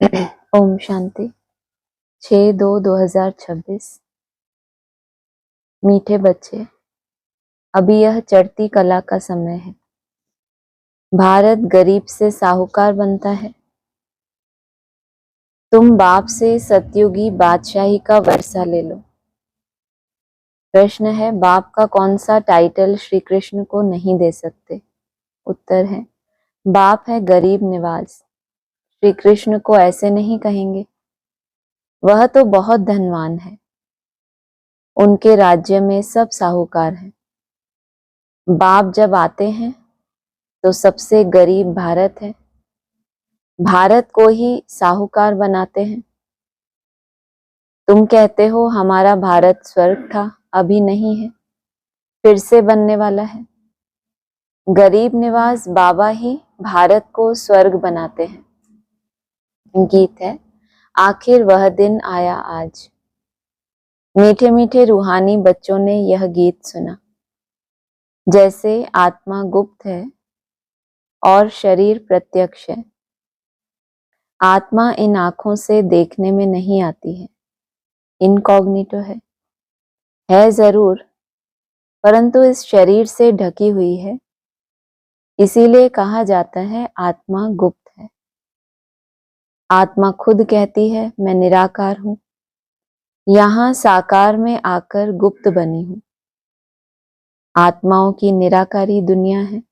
ओम शांति। 6/2/2026। मीठे बच्चे, अभी यह चढ़ती कला का समय है। भारत गरीब से साहूकार बनता है। तुम बाप से सतयुगी बादशाही का वर्षा ले लो। प्रश्न है, बाप का कौन सा टाइटल श्री कृष्ण को नहीं दे सकते? उत्तर है, बाप है गरीब निवाज। श्री कृष्ण को ऐसे नहीं कहेंगे, वह तो बहुत धनवान है। उनके राज्य में सब साहूकार हैं। बाप जब आते हैं तो सबसे गरीब भारत है। भारत को ही साहूकार बनाते हैं। तुम कहते हो हमारा भारत स्वर्ग था, अभी नहीं है, फिर से बनने वाला है। गरीब निवाज बाबा ही भारत को स्वर्ग बनाते हैं। गीत है, आखिर वह दिन आया आज। मीठे मीठे रूहानी बच्चों ने यह गीत सुना। जैसे आत्मा गुप्त है और शरीर प्रत्यक्ष है। आत्मा इन आंखों से देखने में नहीं आती है, इनकॉग्निटो है जरूर, परंतु इस शरीर से ढकी हुई है। इसीलिए कहा जाता है आत्मा गुप्त है। आत्मा खुद कहती है मैं निराकार हूं, यहां साकार में आकर गुप्त बनी हूं। आत्माओं की निराकारी दुनिया है,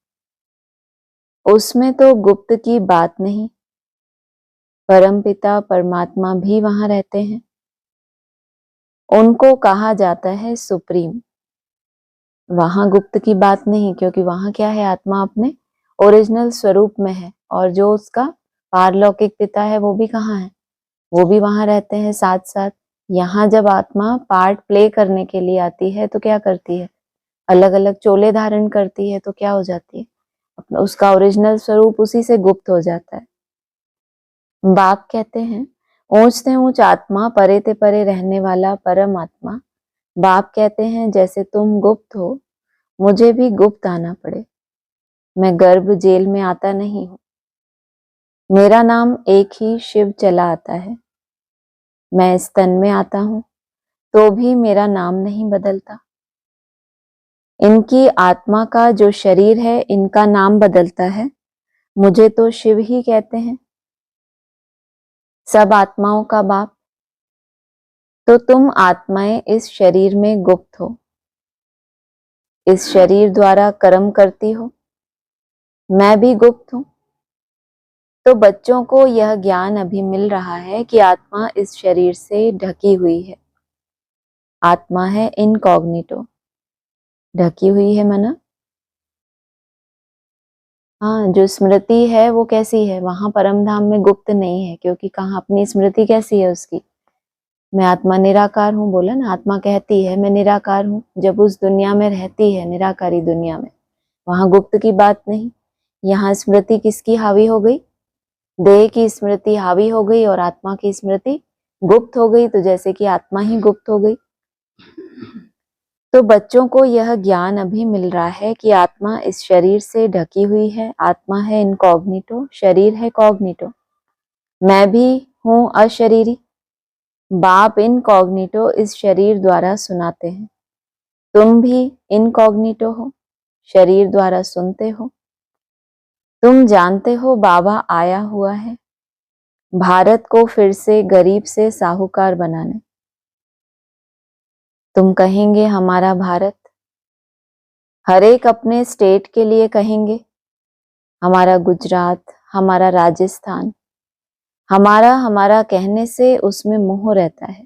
उसमें तो गुप्त की बात नहीं। परमपिता परमात्मा भी वहां रहते हैं। उनको कहा जाता है सुप्रीम। वहां गुप्त की बात नहीं, क्योंकि वहां क्या है, आत्मा अपने ओरिजिनल स्वरूप में है। और जो उसका पारलौकिक पिता है वो भी कहाँ है, वो भी वहां रहते हैं साथ साथ। यहाँ जब आत्मा पार्ट प्ले करने के लिए आती है तो क्या करती है, अलग अलग चोले धारण करती है, तो क्या हो जाती है, अपना उसका ओरिजिनल स्वरूप उसी से गुप्त हो जाता है। बाप कहते हैं ऊंच से ऊंच आत्मा, परे ते परे रहने वाला परम आत्मा। बाप कहते हैं जैसे तुम गुप्त हो, मुझे भी गुप्त आना पड़े। मैं गर्भ जेल में आता नहीं हूं, मेरा नाम एक ही शिव चला आता है। मैं स्तन में आता हूं तो भी मेरा नाम नहीं बदलता। इनकी आत्मा का जो शरीर है, इनका नाम बदलता है, मुझे तो शिव ही कहते हैं, सब आत्माओं का बाप। तो तुम आत्माएं इस शरीर में गुप्त हो, इस शरीर द्वारा कर्म करती हो। मैं भी गुप्त हूं। तो बच्चों को यह ज्ञान अभी मिल रहा है कि आत्मा इस शरीर से ढकी हुई है। आत्मा है इनकॉग्निटो, ढकी हुई है मना। हाँ, जो स्मृति है वो कैसी है, वहां परम धाम में गुप्त नहीं है, क्योंकि कहाँ अपनी स्मृति कैसी है उसकी, मैं आत्मा निराकार हूँ, बोला ना, आत्मा कहती है मैं निराकार हूँ। जब उस दुनिया में रहती है, निराकारी दुनिया में, वहां गुप्त की बात नहीं। यहाँ स्मृति किसकी हावी हो गई, देह की स्मृति हावी हो गई और आत्मा की स्मृति गुप्त हो गई, तो जैसे कि आत्मा ही गुप्त हो गई। तो बच्चों को यह ज्ञान अभी मिल रहा है कि आत्मा इस शरीर से ढकी हुई है। आत्मा है इनकॉग्निटो, शरीर है कॉग्निटो। मैं भी हूं अशरीरी। बाप इनकॉग्निटो इस शरीर द्वारा सुनाते हैं। तुम भी इनकॉग्निटो हो, शरीर द्वारा सुनते हो। तुम जानते हो बाबा आया हुआ है भारत को फिर से गरीब से साहूकार बनाने। तुम कहेंगे हमारा भारत, हर एक अपने स्टेट के लिए कहेंगे, हमारा गुजरात, हमारा राजस्थान, हमारा हमारा कहने से उसमें मोह रहता है।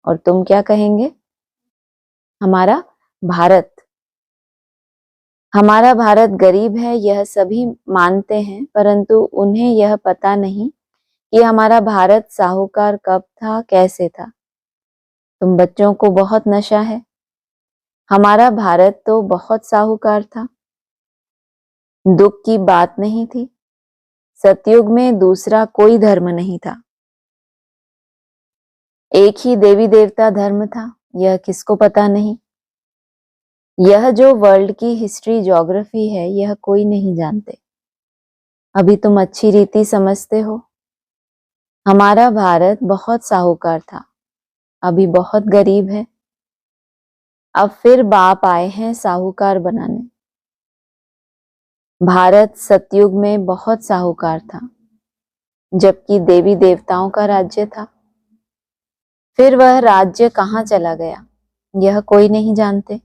और तुम क्या कहेंगे, हमारा भारत। हमारा भारत गरीब है, यह सभी मानते हैं, परंतु उन्हें यह पता नहीं कि हमारा भारत साहूकार कब था, कैसे था। तुम बच्चों को बहुत नशा है। हमारा भारत तो बहुत साहूकार था, दुख की बात नहीं थी। सतयुग में दूसरा कोई धर्म नहीं था, एक ही देवी देवता धर्म था, यह किसको पता नहीं। यह जो वर्ल्ड की हिस्ट्री ज्योग्राफी है, यह कोई नहीं जानते। अभी तुम अच्छी रीति समझते हो, हमारा भारत बहुत साहूकार था, अभी बहुत गरीब है। अब फिर बाप आए हैं साहूकार बनाने। भारत सतयुग में बहुत साहूकार था, जबकि देवी देवताओं का राज्य था। फिर वह राज्य कहाँ चला गया, यह कोई नहीं जानते।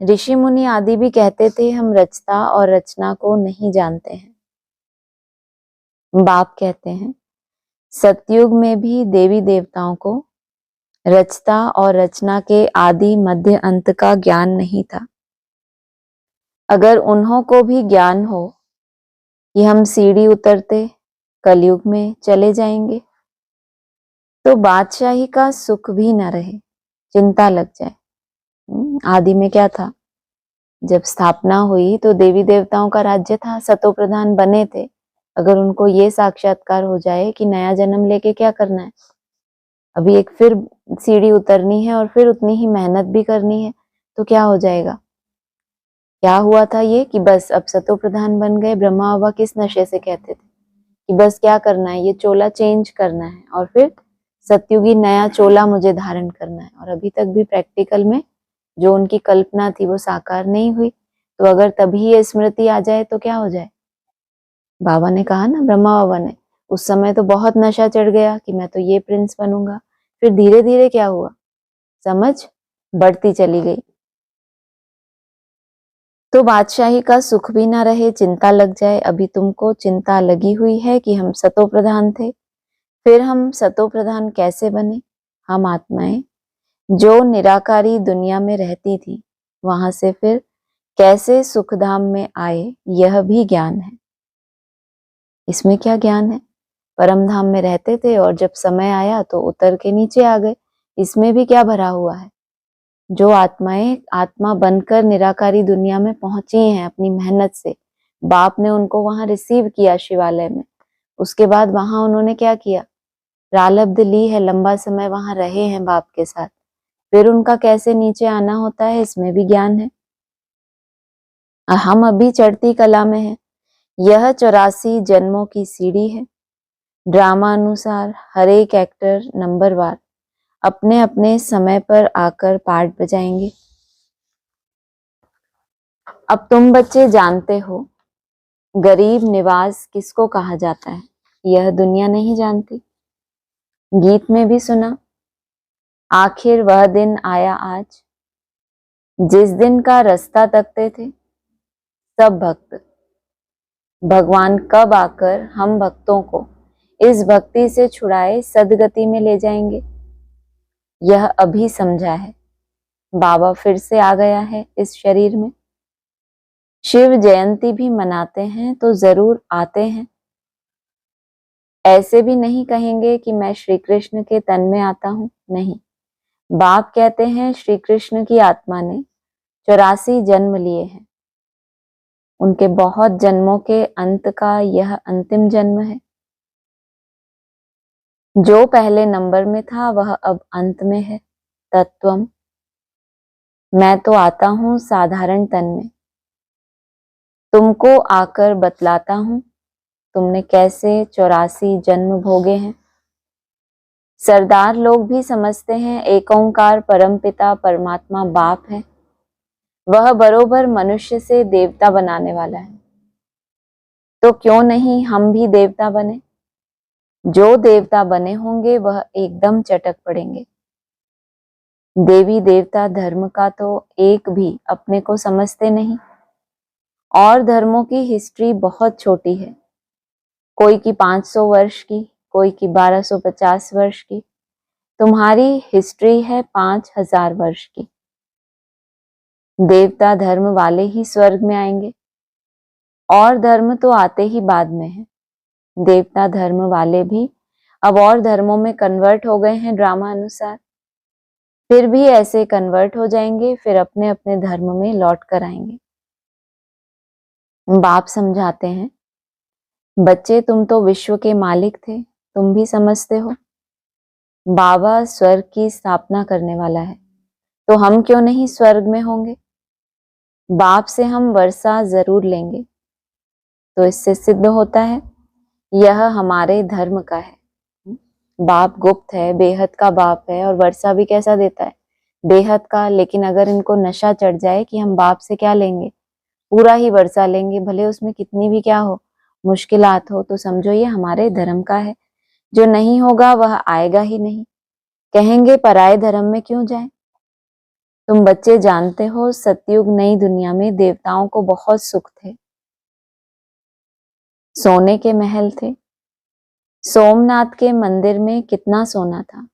ऋषि मुनि आदि भी कहते थे हम रचता और रचना को नहीं जानते हैं। बाप कहते हैं सतयुग में भी देवी देवताओं को रचता और रचना के आदि मध्य अंत का ज्ञान नहीं था। अगर उन्हों को भी ज्ञान हो कि हम सीढ़ी उतरते कलयुग में चले जाएंगे, तो बादशाही का सुख भी न रहे, चिंता लग जाए। आदि में क्या था, जब स्थापना हुई तो देवी देवताओं का राज्य था, सतो प्रधान बने थे। अगर उनको ये साक्षात्कार हो जाए कि नया जन्म लेके क्या करना है, अभी एक फिर सीढ़ी उतरनी है और फिर उतनी ही मेहनत भी करनी है, तो क्या हो जाएगा। क्या हुआ था ये कि बस अब सतो प्रधान बन गए। ब्रह्मा बाबा किस नशे से कहते थे कि बस क्या करना है, ये चोला चेंज करना है और फिर सतयुगी नया चोला मुझे धारण करना है। और अभी तक भी प्रैक्टिकल में जो उनकी कल्पना थी वो साकार नहीं हुई। तो अगर तभी ये स्मृति आ जाए तो क्या हो जाए। बाबा ने कहा ना, ब्रह्मा बाबा ने, उस समय तो बहुत नशा चढ़ गया कि मैं तो ये प्रिंस बनूंगा। फिर धीरे धीरे क्या हुआ, समझ बढ़ती चली गई। तो बादशाही का सुख भी ना रहे, चिंता लग जाए। अभी तुमको चिंता लगी हुई है कि हम सतो प्रधान थे, फिर हम सतो प्रधान कैसे बने। हम आत्माएं जो निराकारी दुनिया में रहती थी, वहां से फिर कैसे सुखधाम में आए, यह भी ज्ञान है। इसमें क्या ज्ञान है, परम धाम में रहते थे और जब समय आया तो उतर के नीचे आ गए। इसमें भी क्या भरा हुआ है। जो आत्माएं आत्मा बनकर निराकारी दुनिया में पहुंची हैं अपनी मेहनत से, बाप ने उनको वहां रिसीव किया शिवालय में। उसके बाद वहां उन्होंने क्या किया, प्रारब्ध ली है, लंबा समय वहां रहे हैं बाप के साथ। फिर उनका कैसे नीचे आना होता है, इसमें भी ज्ञान है। हम अभी चढ़ती कला में हैं। यह 84 जन्मों की सीढ़ी है। ड्रामा अनुसार हर एक एक्टर नंबरवार अपने अपने समय पर आकर पार्ट बजाएंगे। अब तुम बच्चे जानते हो गरीब निवास किसको कहा जाता है, यह दुनिया नहीं जानती। गीत में भी सुना, आखिर वह दिन आया आज जिस दिन का रास्ता तकते थे सब भक्त। भगवान कब आकर हम भक्तों को इस भक्ति से छुड़ाए सदगति में ले जाएंगे, यह अभी समझा है। बाबा फिर से आ गया है इस शरीर में। शिव जयंती भी मनाते हैं तो जरूर आते हैं। ऐसे भी नहीं कहेंगे कि मैं श्री कृष्ण के तन में आता हूं, नहीं। बाप कहते हैं श्री कृष्ण की आत्मा ने 84 जन्म लिए हैं। उनके बहुत जन्मों के अंत का यह अंतिम जन्म है। जो पहले नंबर में था वह अब अंत में है। तत्वम, मैं तो आता हूं साधारण तन में, तुमको आकर बतलाता हूं तुमने कैसे 84 जन्म भोगे हैं। सरदार लोग भी समझते हैं एक ओंकार परमपिता परमात्मा बाप है, वह बरोबर मनुष्य से देवता बनाने वाला है। तो क्यों नहीं हम भी देवता बने। जो देवता बने होंगे वह एकदम चटक पड़ेंगे। देवी देवता धर्म का तो एक भी अपने को समझते नहीं। और धर्मों की हिस्ट्री बहुत छोटी है, कोई की 500 वर्ष की, कोई की 1250 वर्ष की। तुम्हारी हिस्ट्री है 5000 वर्ष की। देवता धर्म वाले ही स्वर्ग में आएंगे, और धर्म तो आते ही बाद में है। देवता धर्म वाले भी अब और धर्मों में कन्वर्ट हो गए हैं ड्रामा अनुसार, फिर भी ऐसे कन्वर्ट हो जाएंगे, फिर अपने अपने धर्म में लौट कर आएंगे। बाप समझाते हैं, बच्चे तुम तो विश्व के मालिक थे, तुम भी समझते हो बाबा स्वर्ग की स्थापना करने वाला है, तो हम क्यों नहीं स्वर्ग में होंगे। बाप से हम वर्षा जरूर लेंगे। तो इससे सिद्ध होता है यह हमारे धर्म का है। बाप गुप्त है, बेहद का बाप है, और वर्षा भी कैसा देता है, बेहद का। लेकिन अगर इनको नशा चढ़ जाए कि हम बाप से क्या लेंगे, पूरा ही वर्षा लेंगे, भले उसमें कितनी भी क्या हो, मुश्किलात हो, तो समझो ये हमारे धर्म का है। जो नहीं होगा वह आएगा ही नहीं। कहेंगे पराये धर्म में क्यों जाए। तुम बच्चे जानते हो, सतयुग नई दुनिया में देवताओं को बहुत सुख थे, सोने के महल थे। सोमनाथ के मंदिर में कितना सोना था,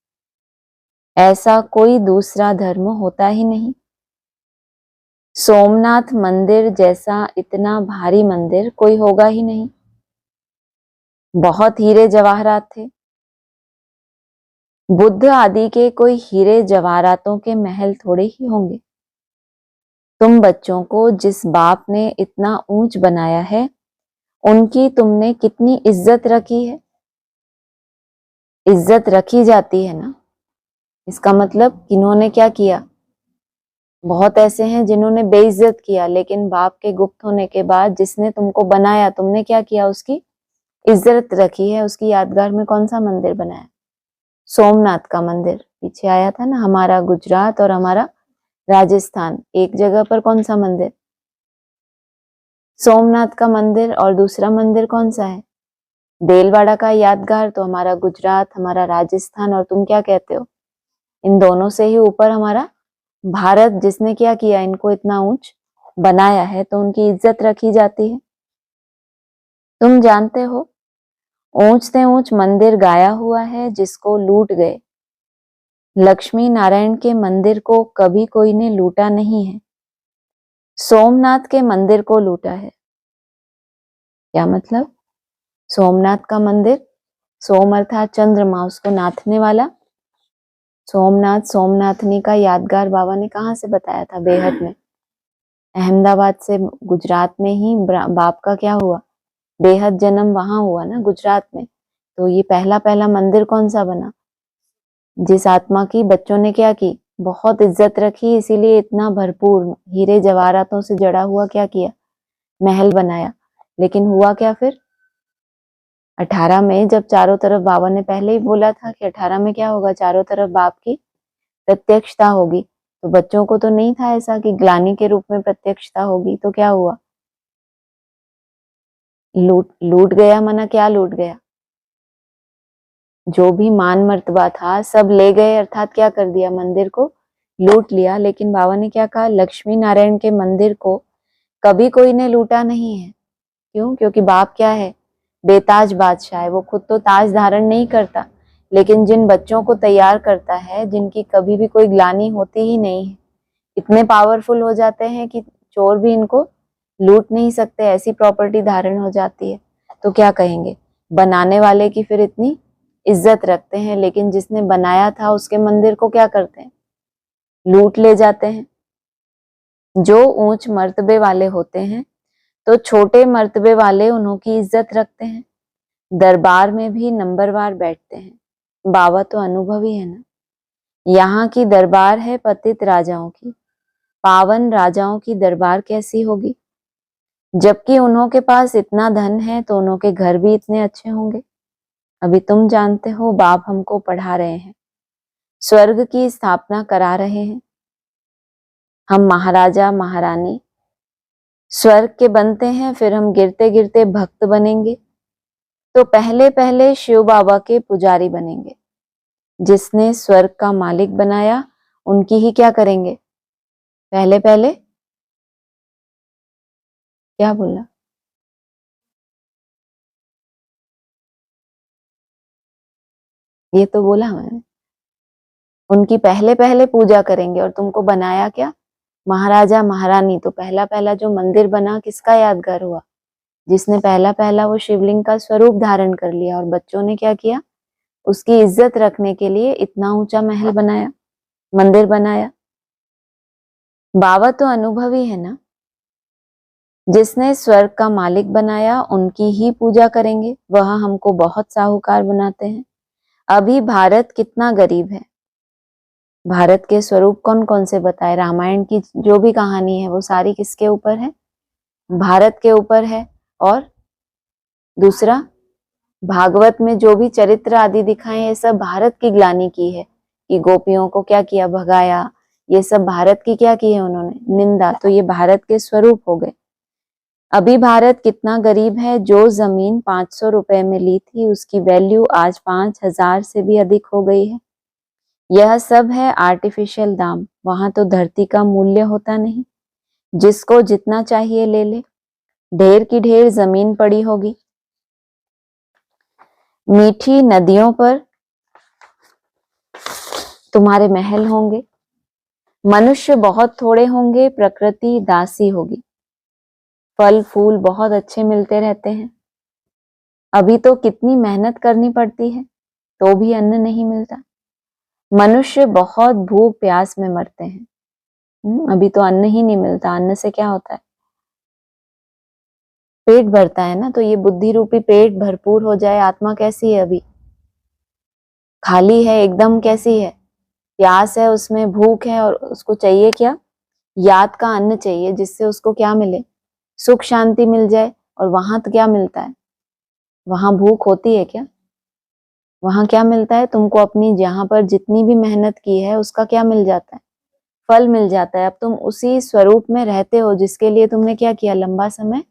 ऐसा कोई दूसरा धर्म होता ही नहीं। सोमनाथ मंदिर जैसा इतना भारी मंदिर कोई होगा ही नहीं। बहुत हीरे जवाहरात थे। बुद्ध आदि के कोई हीरे जवाहरातों के महल थोड़े ही होंगे। तुम बच्चों को जिस बाप ने इतना ऊंच बनाया है, उनकी तुमने कितनी इज्जत रखी है। इज्जत रखी जाती है ना, इसका मतलब किन्होंने क्या किया। बहुत ऐसे हैं जिन्होंने बेइज्जत किया, लेकिन बाप के गुप्त होने के बाद जिसने तुमको बनाया, तुमने क्या किया, उसकी इज्जत रखी है। उसकी यादगार में कौन सा मंदिर बनाया, सोमनाथ का मंदिर। पीछे आया था ना, हमारा गुजरात और हमारा राजस्थान, एक जगह पर कौन सा मंदिर, सोमनाथ का मंदिर। और दूसरा मंदिर कौन सा है, देलवाड़ा का यादगार। तो हमारा गुजरात, हमारा राजस्थान, और तुम क्या कहते हो, इन दोनों से ही ऊपर हमारा भारत, जिसने क्या किया, इनको इतना ऊंच बनाया है, तो उनकी इज्जत रखी जाती है। तुम जानते हो, ऊंच से ऊंच मंदिर गाया हुआ है जिसको लूट गए। लक्ष्मी नारायण के मंदिर को कभी कोई ने लूटा नहीं है, सोमनाथ के मंदिर को लूटा है। क्या मतलब, सोमनाथ का मंदिर, सोम अर्थात चंद्रमा, उसको नाथने वाला सोमनाथ, सोमनाथनी का यादगार बाबा ने कहाँ से बताया था, बेहद में। अहमदाबाद से गुजरात में ही बाप का क्या हुआ, बेहद जन्म वहां हुआ ना, गुजरात में। तो ये पहला पहला मंदिर कौन सा बना, जिस आत्मा की बच्चों ने क्या की, बहुत इज्जत रखी, इसीलिए इतना भरपूर हीरे जवाहरातों से जड़ा हुआ क्या किया, महल बनाया। लेकिन हुआ क्या फिर, 18 में जब चारों तरफ, बाबा ने पहले ही बोला था कि 18 में क्या होगा, चारों तरफ बाप की प्रत्यक्षता होगी। तो बच्चों को तो नहीं था ऐसा कि ग्लानि के रूप में प्रत्यक्षता होगी। तो क्या हुआ, लूट गया। मना क्या लूट गया, जो भी मान मर्तबा था सब ले गए, अर्थात क्या कर दिया, मंदिर को लूट लिया। लेकिन बाबा ने क्या कहा, लक्ष्मी नारायण के मंदिर को कभी कोई ने लूटा नहीं है। क्यों, क्योंकि बाप क्या है, बेताज बादशाह है। वो खुद तो ताज धारण नहीं करता, लेकिन जिन बच्चों को तैयार करता है, जिनकी कभी भी कोई ग्लानि होती ही नहीं है, इतने पावरफुल हो जाते हैं कि चोर भी इनको लूट नहीं सकते, ऐसी प्रॉपर्टी धारण हो जाती है। तो क्या कहेंगे, बनाने वाले की फिर इतनी इज्जत रखते हैं, लेकिन जिसने बनाया था उसके मंदिर को क्या करते हैं, लूट ले जाते हैं। जो ऊंच मर्तबे वाले होते हैं, तो छोटे मर्तबे वाले उन्हों की इज्जत रखते हैं, दरबार में भी नंबरवार बैठते हैं। बाबा तो अनुभवी है ना। यहाँ की दरबार है पतित राजाओं की, पावन राजाओं की दरबार कैसी होगी, जबकि उन्हों के पास इतना धन है, तो उन्हों के घर भी इतने अच्छे होंगे। अभी तुम जानते हो, बाप हमको पढ़ा रहे हैं, स्वर्ग की स्थापना करा रहे हैं। हम महाराजा महारानी स्वर्ग के बनते हैं, फिर हम गिरते गिरते भक्त बनेंगे। तो पहले पहले शिव बाबा के पुजारी बनेंगे। जिसने स्वर्ग का मालिक बनाया, उनकी ही क्या करेंगे, पहले पहले क्या बोला, ये तो बोला मैंने, उनकी पहले पहले पूजा करेंगे। और तुमको बनाया क्या, महाराजा महारानी। तो पहला पहला जो मंदिर बना, किसका यादगार हुआ, जिसने पहला पहला वो शिवलिंग का स्वरूप धारण कर लिया। और बच्चों ने क्या किया, उसकी इज्जत रखने के लिए इतना ऊंचा महल बनाया, मंदिर बनाया। बाबा तो अनुभवी है ना, जिसने स्वर्ग का मालिक बनाया, उनकी ही पूजा करेंगे। वह हमको बहुत साहूकार बनाते हैं। अभी भारत कितना गरीब है, भारत के स्वरूप कौन कौन से बताए, रामायण की जो भी कहानी है वो सारी किसके ऊपर है, भारत के ऊपर है। और दूसरा भागवत में जो भी चरित्र आदि दिखाए ये सब भारत की ग्लानि की है कि गोपियों को क्या किया, भगाया, ये सब भारत की क्या की है उन्होंने, निंदा। तो ये भारत के स्वरूप हो गए। अभी भारत कितना गरीब है, जो जमीन 500 रुपए में ली थी उसकी वैल्यू आज 5000 से भी अधिक हो गई है। यह सब है आर्टिफिशियल दाम। वहां तो धरती का मूल्य होता नहीं, जिसको जितना चाहिए ले ले। ढेर की ढेर जमीन पड़ी होगी। मीठी नदियों पर तुम्हारे महल होंगे। मनुष्य बहुत थोड़े होंगे, प्रकृति दासी होगी। फल फूल बहुत अच्छे मिलते रहते हैं। अभी तो कितनी मेहनत करनी पड़ती है तो भी अन्न नहीं मिलता। मनुष्य बहुत भूख प्यास में मरते हैं। अभी तो अन्न ही नहीं मिलता। अन्न से क्या होता है, पेट भरता है ना। तो ये बुद्धि रूपी पेट भरपूर हो जाए। आत्मा कैसी है, अभी खाली है एकदम। कैसी है, प्यास है, उसमें भूख है, और उसको चाहिए क्या, याद का अन्न चाहिए, जिससे उसको क्या मिले, सुख शांति मिल जाए। और वहां तो क्या मिलता है, वहां भूख होती है क्या, वहां क्या मिलता है तुमको, अपनी जहां पर जितनी भी मेहनत की है उसका क्या मिल जाता है, फल मिल जाता है। अब तुम उसी स्वरूप में रहते हो जिसके लिए तुमने क्या किया, लंबा समय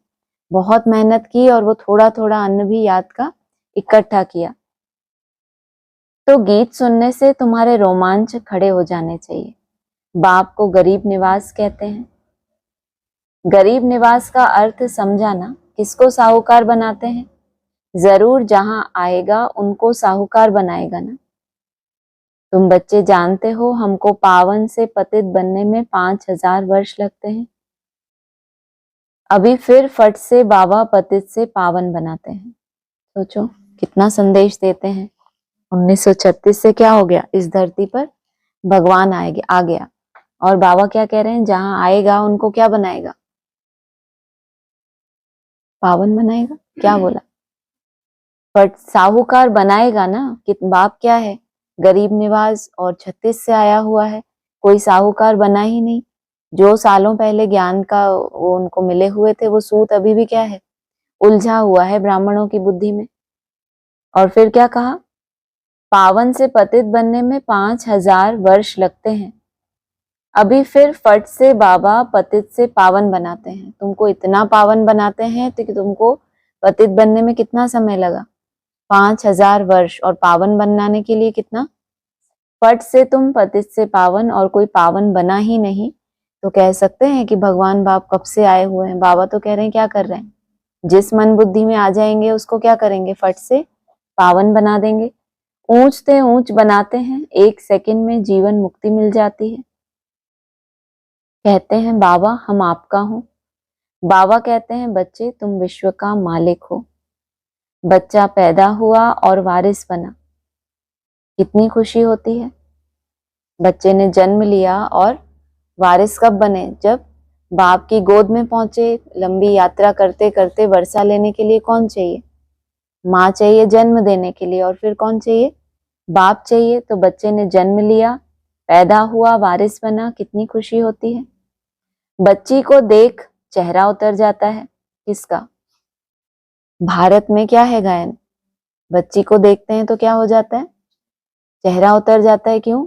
बहुत मेहनत की, और वो थोड़ा थोड़ा अन्न भी याद का इकट्ठा किया। तो गीत सुनने से तुम्हारे रोमांच खड़े हो जाने चाहिए। बाप को गरीब निवास कहते हैं। गरीब निवास का अर्थ समझा ना। किसको साहूकार बनाते हैं, जरूर जहां आएगा उनको साहूकार बनाएगा ना। तुम बच्चे जानते हो हमको पावन से पतित बनने में 5000 वर्ष लगते हैं। अभी फिर फट से बाबा पतित से पावन बनाते हैं। सोचो कितना संदेश देते हैं। 1936 से क्या हो गया, इस धरती पर भगवान आ गया। और बाबा क्या कह रहे हैं, जहां आएगा उनको क्या बनाएगा, पावन बनाएगा। क्या बोला, पर साहूकार बनाएगा ना। कि बाप क्या है, गरीब निवास और 36 से आया हुआ है, कोई साहूकार बना ही नहीं। जो सालों पहले ज्ञान का वो उनको मिले हुए थे, वो सूत अभी भी क्या है, उलझा हुआ है ब्राह्मणों की बुद्धि में। और फिर क्या कहा, पावन से पतित बनने में 5000 वर्ष लगते हैं। अभी फिर फट से बाबा पतित से पावन बनाते हैं। तुमको इतना पावन बनाते हैं तो कि तुमको पतित बनने में कितना समय लगा, 5000 वर्ष। और पावन बनाने के लिए कितना, फट से तुम पतित से पावन, और कोई पावन बना ही नहीं। तो कह सकते हैं कि भगवान बाप कब से आए हुए हैं। बाबा तो कह रहे हैं क्या कर रहे हैं, जिस मन बुद्धि में आ जाएंगे उसको क्या करेंगे, फट से पावन बना देंगे। ऊंचते ऊंच बनाते हैं, 1 सेकंड में जीवन मुक्ति मिल जाती है। कहते हैं बाबा हम आपका हूं। बाबा कहते हैं बच्चे तुम विश्व का मालिक हो। बच्चा पैदा हुआ और वारिस बना, कितनी खुशी होती है। बच्चे ने जन्म लिया और वारिस कब बने, जब बाप की गोद में पहुंचे। लंबी यात्रा करते करते वर्षा लेने के लिए कौन चाहिए, माँ चाहिए जन्म देने के लिए। और फिर कौन चाहिए, बाप चाहिए। तो बच्चे ने जन्म लिया, पैदा हुआ, वारिस बना, कितनी खुशी होती है। बच्ची को देख चेहरा उतर जाता है। किसका, भारत में क्या है गायन, बच्ची को देखते हैं तो क्या हो जाता है, चेहरा उतर जाता है। क्यों,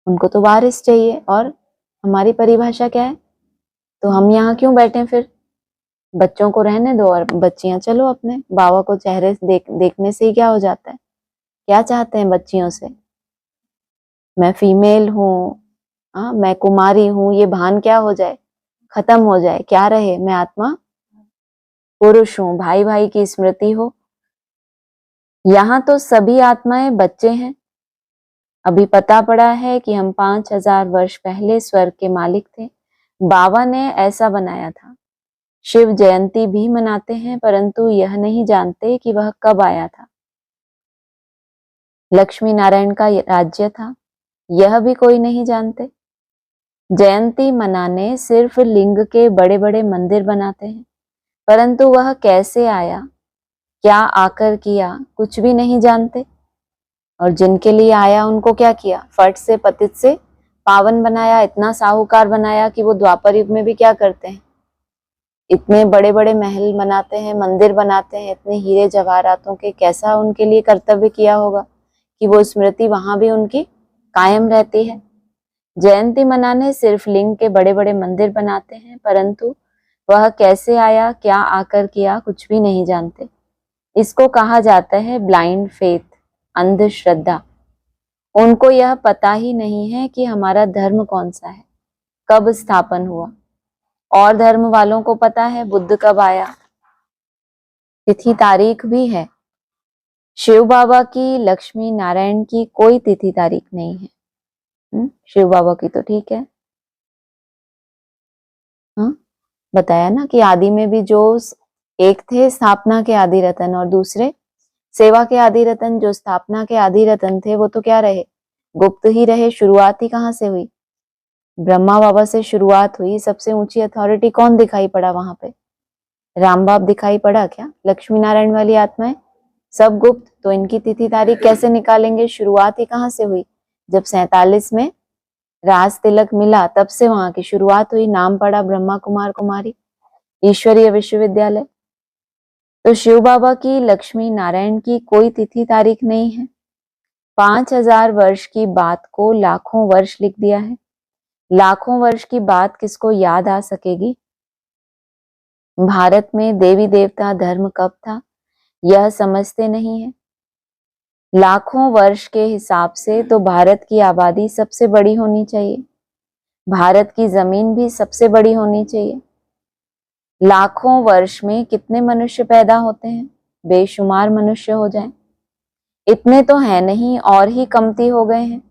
उनको तो वारिस चाहिए। और हमारी परिभाषा क्या है, तो हम यहाँ क्यों बैठे, फिर बच्चों को रहने दो और बच्चियां चलो अपने। बाबा को चेहरे देखने से ही क्या हो जाता है, क्या चाहते हैं बच्चियों से, मैं फीमेल हूँ, मैं कुमारी हूँ, ये भान क्या हो जाए, खत्म हो जाए। क्या रहे, मैं आत्मा पुरुष हूँ, भाई भाई की स्मृति हो। यहाँ तो सभी आत्माएं बच्चे हैं। अभी पता पड़ा है कि हम 5000 वर्ष पहले स्वर्ग के मालिक थे। बाबा ने ऐसा बनाया था। शिव जयंती भी मनाते हैं, परंतु यह नहीं जानते कि वह कब आया था। लक्ष्मी नारायण का राज्य था, यह भी कोई नहीं जानते। जयंती मनाने सिर्फ लिंग के बड़े बड़े मंदिर बनाते हैं, परंतु वह कैसे आया, क्या आकर किया, कुछ भी नहीं जानते। और जिनके लिए आया उनको क्या किया, फट से पतित से पावन बनाया, इतना साहूकार बनाया कि वो द्वापर युग में भी क्या करते हैं, इतने बड़े बड़े महल बनाते हैं, मंदिर बनाते हैं, इतने हीरे जवाहरातों के, कैसा उनके लिए कर्तव्य किया होगा कि वो स्मृति वहां भी उनकी कायम रहती है। जयंती मनाने सिर्फ लिंग के बड़े बड़े मंदिर बनाते हैं, परंतु वह कैसे आया, क्या आकर किया, कुछ भी नहीं जानते। इसको कहा जाता है ब्लाइंड फेथ, अंधश्रद्धा। उनको यह पता ही नहीं है कि हमारा धर्म कौन सा है, कब स्थापन हुआ। और धर्म वालों को पता है बुद्ध कब आया, तिथि तारीख भी है। शिव बाबा की, लक्ष्मी नारायण की कोई तिथि तारीख नहीं है। शिव बाबा की तो ठीक है, हाँ बताया ना कि आदि में भी जो एक थे स्थापना के आदि रतन, और दूसरे सेवा के आदि रतन। जो स्थापना के आदि रतन थे वो तो क्या रहे, गुप्त ही रहे। शुरुआत ही कहाँ से हुई, ब्रह्मा बाबा से शुरुआत हुई। सबसे ऊंची अथॉरिटी कौन दिखाई पड़ा वहां पे, राम बाप दिखाई पड़ा क्या, लक्ष्मी नारायण वाली आत्माएं, सब गुप्त। तो इनकी तिथि तारीख कैसे निकालेंगे, शुरुआत ही कहाँ से हुई, जब 47 में राज तिलक मिला तब से वहां की शुरुआत हुई। नाम पड़ा ब्रह्मा कुमार कुमारी ईश्वरीय विश्वविद्यालय। तो शिव बाबा की, लक्ष्मी नारायण की कोई तिथि तारीख नहीं है। 5000 वर्ष की बात को लाखों वर्ष लिख दिया है। लाखों वर्ष की बात किसको याद आ सकेगी। भारत में देवी देवता धर्म कब था यह समझते नहीं है। लाखों वर्ष के हिसाब से तो भारत की आबादी सबसे बड़ी होनी चाहिए, भारत की जमीन भी सबसे बड़ी होनी चाहिए। लाखों वर्ष में कितने मनुष्य पैदा होते हैं, बेशुमार मनुष्य हो जाएं। इतने तो है नहीं, और ही कमती हो गए हैं।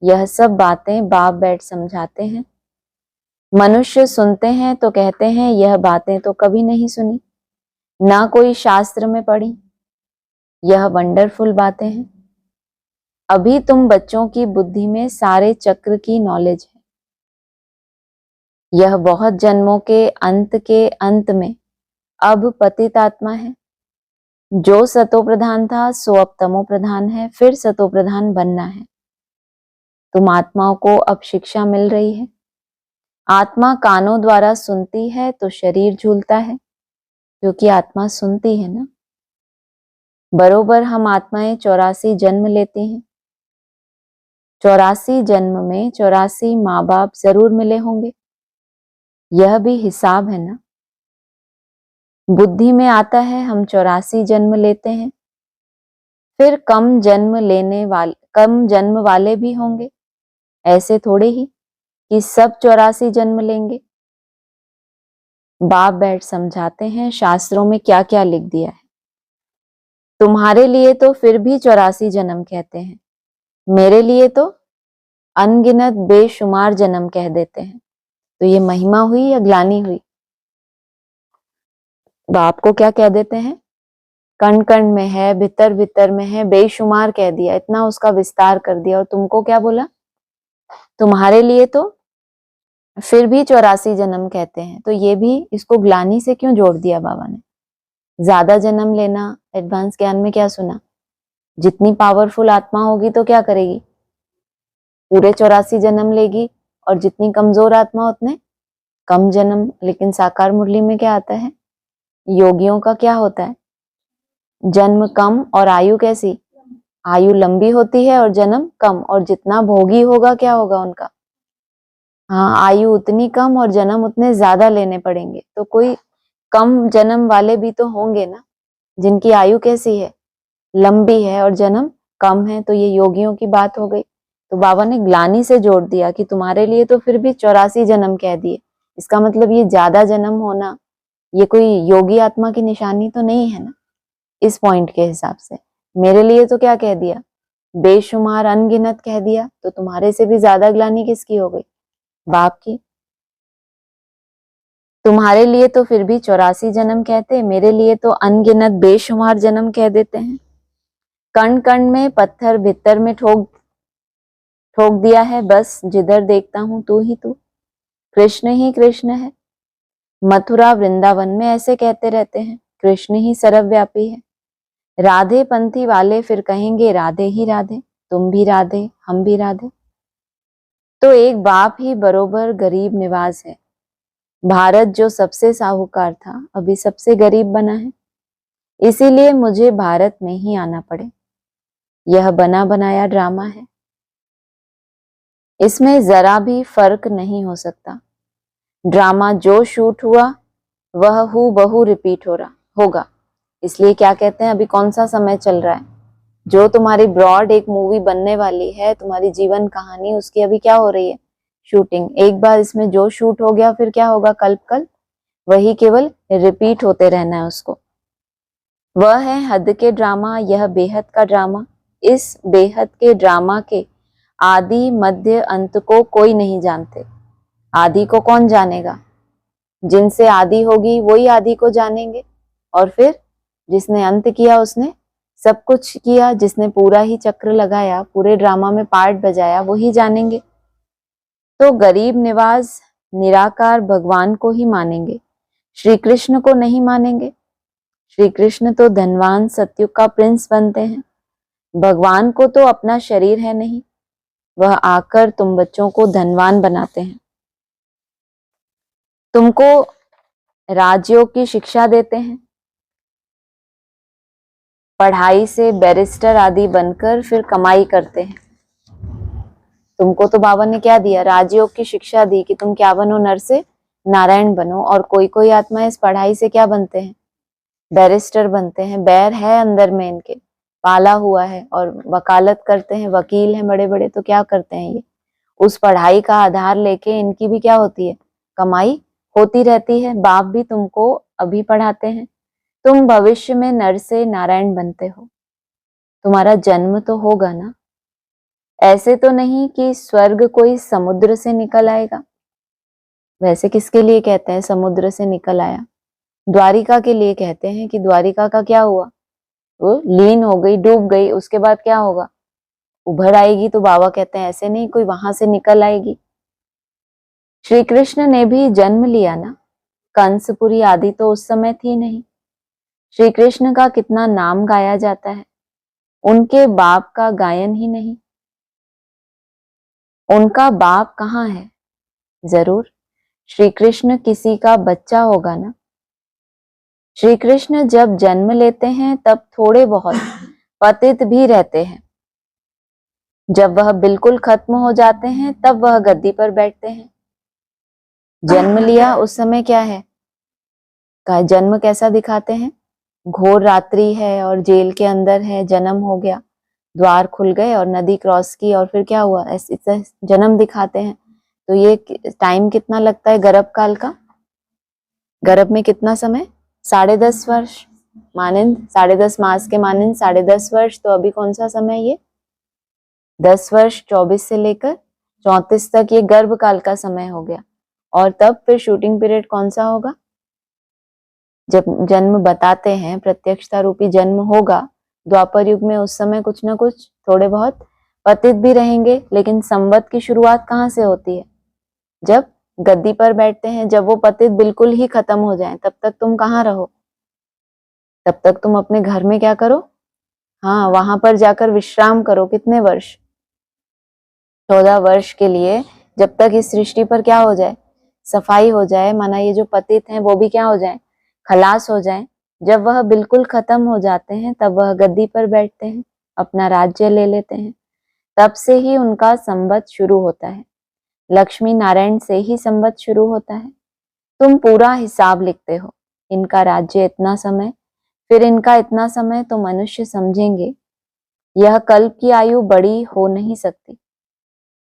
यह सब बातें बाप बैठ समझाते हैं। मनुष्य सुनते हैं तो कहते हैं यह बातें तो कभी नहीं सुनी, ना कोई शास्त्र में पढ़ी। यह वंडरफुल बातें हैं। अभी तुम बच्चों की बुद्धि में सारे चक्र की नॉलेज है। यह बहुत जन्मों के अंत में अब पतित आत्मा है। जो सतो प्रधान था सो अब तमो प्रधान है, फिर सतो प्रधान बनना है। तुम आत्माओं को अब शिक्षा मिल रही है। आत्मा कानों द्वारा सुनती है तो शरीर झूलता है, क्योंकि आत्मा सुनती है ना। बरोबर हम आत्माएं 84 जन्म लेती हैं। 84 जन्म में 84 माँ बाप जरूर मिले होंगे, यह भी हिसाब है ना। बुद्धि में आता है हम 84 जन्म लेते हैं, फिर कम जन्म वाले भी होंगे। ऐसे थोड़े ही कि सब 84 जन्म लेंगे। बाप बैठ समझाते हैं शास्त्रों में क्या क्या लिख दिया है। तुम्हारे लिए तो फिर भी 84 जन्म कहते हैं, मेरे लिए तो अनगिनत बेशुमार जन्म कह देते हैं। तो ये महिमा हुई या ग्लानि हुई। बाप को क्या कह देते हैं, कण कण में है, भीतर भीतर में है, बेशुमार कह दिया, इतना उसका विस्तार कर दिया। और तुमको क्या बोला, तुम्हारे लिए तो फिर भी 84 जन्म कहते हैं। तो ये भी, इसको ग्लानि से क्यों जोड़ दिया बाबा ने। ज्यादा जन्म लेना, एडवांस ज्ञान में क्या सुना, जितनी पावरफुल आत्मा होगी तो क्या करेगी, पूरे 84 जन्म लेगी, और जितनी कमजोर आत्मा उतने कम जन्म। लेकिन साकार मुरली में क्या आता है, योगियों का क्या होता है, जन्म कम और आयु कैसी, आयु लंबी होती है और जन्म कम। और जितना भोगी होगा क्या होगा उनका, हाँ आयु उतनी कम और जन्म उतने ज्यादा लेने पड़ेंगे। तो कोई कम जन्म वाले भी तो होंगे ना, जिनकी आयु कैसी है, लंबी है और जन्म कम है। तो ये योगियों की बात हो गई। तो बाबा ने ग्लानि से जोड़ दिया कि तुम्हारे लिए तो फिर भी 84 जन्म कह दिए। इसका मतलब ये ज्यादा जन्म होना ये कोई योगी आत्मा की निशानी तो नहीं है ना, इस पॉइंट के हिसाब से। मेरे लिए तो क्या कह दिया, बेशुमार अनगिनत कह दिया। तो तुम्हारे से भी ज्यादा ग्लानि किसकी हो गई, बाप की। तुम्हारे लिए तो फिर भी 84 जन्म कहते, मेरे लिए तो अनगिनत बेशुमार जन्म कह देते हैं। कण कण में पत्थर भीतर में ठोक दिया है, बस जिधर देखता हूं तू ही तू, कृष्ण ही कृष्ण है। मथुरा वृंदावन में ऐसे कहते रहते हैं, कृष्ण ही सर्वव्यापी है। राधे पंथी वाले फिर कहेंगे राधे ही राधे, तुम भी राधे हम भी राधे। तो एक बाप ही बरोबर गरीब निवाज है। भारत जो सबसे साहूकार था अभी सबसे गरीब बना है, इसीलिए मुझे भारत में ही आना पड़े। यह बना बनाया ड्रामा है, इसमें जरा भी फर्क नहीं हो सकता। ड्रामा जो शूट हुआ वह हूबहू रिपीट होगा। इसलिए क्या कहते हैं, अभी कौन सा समय चल रहा है, जो तुम्हारी ब्रॉड एक मूवी बनने वाली है, तुम्हारी जीवन कहानी, उसकी अभी क्या हो रही है, शूटिंग। एक बार इसमें जो शूट हो गया फिर क्या होगा, कल वही केवल रिपीट होते रहना है उसको। वह है हद के ड्रामा, यह बेहद का ड्रामा। इस बेहद के ड्रामा के आदि मध्य अंत को कोई नहीं जानते। आदि को कौन जानेगा, जिनसे आदि होगी वही आदि को जानेंगे, और फिर जिसने अंत किया उसने सब कुछ किया, जिसने पूरा ही चक्र लगाया, पूरे ड्रामा में पार्ट बजाया, वही जानेंगे। तो गरीब निवाज निराकार भगवान को ही मानेंगे, श्री कृष्ण को नहीं मानेंगे। श्री कृष्ण तो धनवान सतयुग का प्रिंस बनते हैं, भगवान को तो अपना शरीर है नहीं, वह आकर तुम बच्चों को धनवान बनाते हैं, तुमको राजयोग की शिक्षा देते हैं, पढ़ाई से बैरिस्टर आदि बनकर फिर कमाई करते हैं। तुमको तो बाबा ने क्या दिया, राजयोग की शिक्षा दी कि तुम क्या बनो, नर से नारायण बनो। और कोई कोई आत्मा इस पढ़ाई से क्या बनते हैं, बैरिस्टर बनते हैं। बैर है अंदर में इनके, पाला हुआ है, और वकालत करते हैं, वकील हैं बड़े बड़े। तो क्या करते हैं ये, उस पढ़ाई का आधार लेके इनकी भी क्या होती है, कमाई होती रहती है। बाप भी तुमको अभी पढ़ाते हैं, तुम भविष्य में नर से नारायण बनते हो, तुम्हारा जन्म तो होगा ना। ऐसे तो नहीं कि स्वर्ग कोई समुद्र से निकल आएगा। वैसे किसके लिए कहते हैं समुद्र से निकल आया, द्वारिका के लिए कहते हैं कि द्वारिका का क्या हुआ, वो लीन हो गई, डूब गई, उसके बाद क्या होगा, उभर आएगी। तो बाबा कहते हैं ऐसे नहीं कोई वहां से निकल आएगी। श्री कृष्ण ने भी जन्म लिया ना, कंसपुरी आदि तो उस समय थी नहीं। श्री कृष्ण का कितना नाम गाया जाता है, उनके बाप का गायन ही नहीं। उनका बाप कहाँ है, जरूर श्री कृष्ण किसी का बच्चा होगा ना। श्री कृष्ण जब जन्म लेते हैं तब थोड़े बहुत पतित भी रहते हैं, जब वह बिल्कुल खत्म हो जाते हैं तब वह गद्दी पर बैठते हैं। जन्म लिया उस समय क्या है, का जन्म कैसा दिखाते हैं, घोर रात्रि है और जेल के अंदर है, जन्म हो गया, द्वार खुल गए और नदी क्रॉस की और फिर क्या हुआ, ऐसे जन्म दिखाते हैं। तो ये टाइम कितना लगता है गर्भ काल का, गर्भ में कितना समय, 10.5 वर्ष मानिंद, 10.5 मास के मानिंद 10.5 वर्ष। तो अभी कौन सा समय, ये 10 वर्ष 24 से लेकर 34 तक ये गर्भ काल का समय हो गया। और तब फिर शूटिंग पीरियड कौन सा होगा, जब जन्म बताते हैं प्रत्यक्षता रूपी जन्म होगा द्वापर युग में, उस समय कुछ ना कुछ थोड़े बहुत पतित भी रहेंगे। लेकिन संवत की शुरुआत कहाँ से होती है, जब गद्दी पर बैठते हैं। जब वो पतित बिल्कुल ही खत्म हो जाए तब तक तुम कहाँ रहो, तब तक तुम अपने घर में क्या करो, हाँ वहां पर जाकर विश्राम करो। कितने वर्ष, 14 वर्ष के लिए, जब तक इस सृष्टि पर क्या हो जाए, सफाई हो जाए, माना ये जो पतित हैं वो भी क्या हो जाए, खलास हो जाए। जब वह बिल्कुल खत्म हो जाते हैं तब वह गद्दी पर बैठते हैं, अपना राज्य ले लेते हैं। तब से ही उनका संवत शुरू होता है, लक्ष्मी नारायण से ही संवत शुरू होता है। तुम पूरा हिसाब लिखते हो, इनका राज्य इतना समय, फिर इनका इतना समय, तो मनुष्य समझेंगे यह कल्प की आयु बड़ी हो नहीं सकती।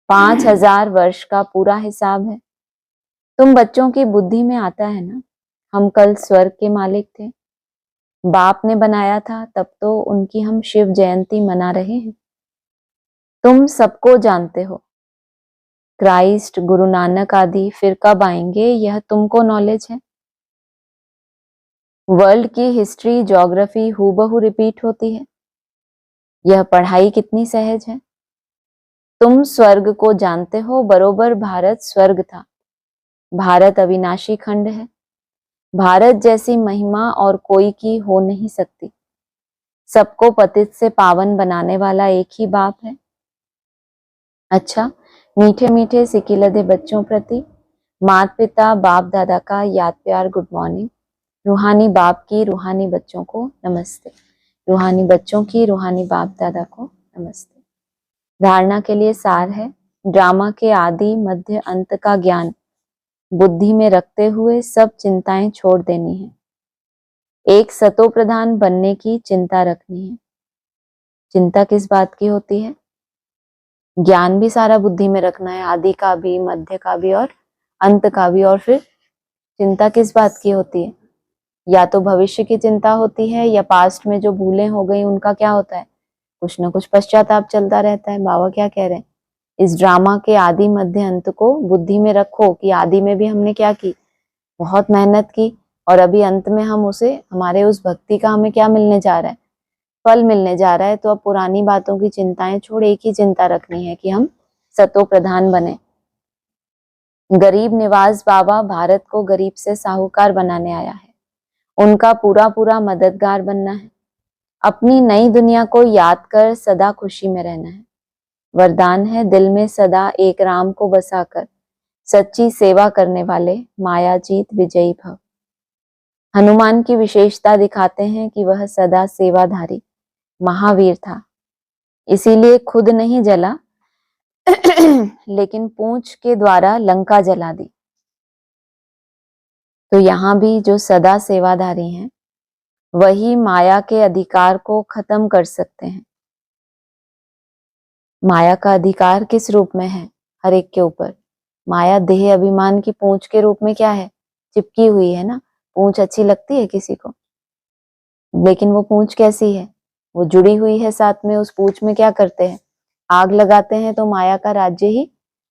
5000 वर्ष का पूरा हिसाब है। तुम बच्चों की बुद्धि में आता है ना, हम कल स्वर्ग के मालिक थे, बाप ने बनाया था, तब तो उनकी हम शिव जयंती मना रहे हैं। तुम सबको जानते हो, क्राइस्ट, गुरु नानक आदि फिर कब आएंगे यह तुमको नॉलेज है। वर्ल्ड की हिस्ट्री, ज्योग्राफी हूबहू रिपीट होती है। यह पढ़ाई कितनी सहज है। तुम स्वर्ग को जानते हो, बरोबर भारत स्वर्ग था। भारत अविनाशी खंड है, भारत जैसी महिमा और कोई की हो नहीं सकती। सबको पतित से पावन बनाने वाला एक ही बाप है। अच्छा, मीठे मीठे सिकिलधे बच्चों प्रति माता पिता बाप दादा का याद प्यार गुड मॉर्निंग। रूहानी बाप की रूहानी बच्चों को नमस्ते। रूहानी बच्चों की रूहानी बाप दादा को नमस्ते। धारणा के लिए सार है, ड्रामा के आदि मध्य अंत का ज्ञान बुद्धि में रखते हुए सब चिंताएं छोड़ देनी है। एक सतो प्रधान बनने की चिंता रखनी है। चिंता किस बात की होती है? ज्ञान भी सारा बुद्धि में रखना है, आदि का भी, मध्य का भी और अंत का भी। और फिर चिंता किस बात की होती है? या तो भविष्य की चिंता होती है, या पास्ट में जो भूलें हो गई उनका क्या होता है, कुछ ना कुछ पश्चाताप चलता रहता है। बाबा क्या कह रहे हैं, इस ड्रामा के आदि मध्य अंत को बुद्धि में रखो कि आदि में भी हमने क्या की, बहुत मेहनत की, और अभी अंत में हम उसे, हमारे उस भक्ति का हमें क्या मिलने जा रहा है, फल मिलने जा रहा है। तो अब पुरानी बातों की चिंताएं छोड़ एक ही चिंता रखनी है कि हम सतो प्रधान बने। गरीब निवाज बाबा भारत को गरीब से साहूकार बनाने आया है, उनका पूरा पूरा मददगार बनना है। अपनी नई दुनिया को याद कर सदा खुशी में रहना है। वरदान है, दिल में सदा एक राम को बसाकर सच्ची सेवा करने वाले माया जीत विजयी भव। हनुमान की विशेषता दिखाते हैं कि वह सदा सेवाधारी महावीर था, इसीलिए खुद नहीं जला लेकिन पूंछ के द्वारा लंका जला दी। तो यहाँ भी जो सदा सेवाधारी हैं वही माया के अधिकार को खत्म कर सकते हैं। माया का अधिकार किस रूप में है? हर एक के ऊपर माया देह अभिमान की पूंछ के रूप में क्या है, चिपकी हुई है ना। पूंछ अच्छी लगती है किसी को, लेकिन वो पूंछ कैसी है, वो जुड़ी हुई है साथ में। उस पूंछ में क्या करते हैं, आग लगाते हैं, तो माया का राज्य ही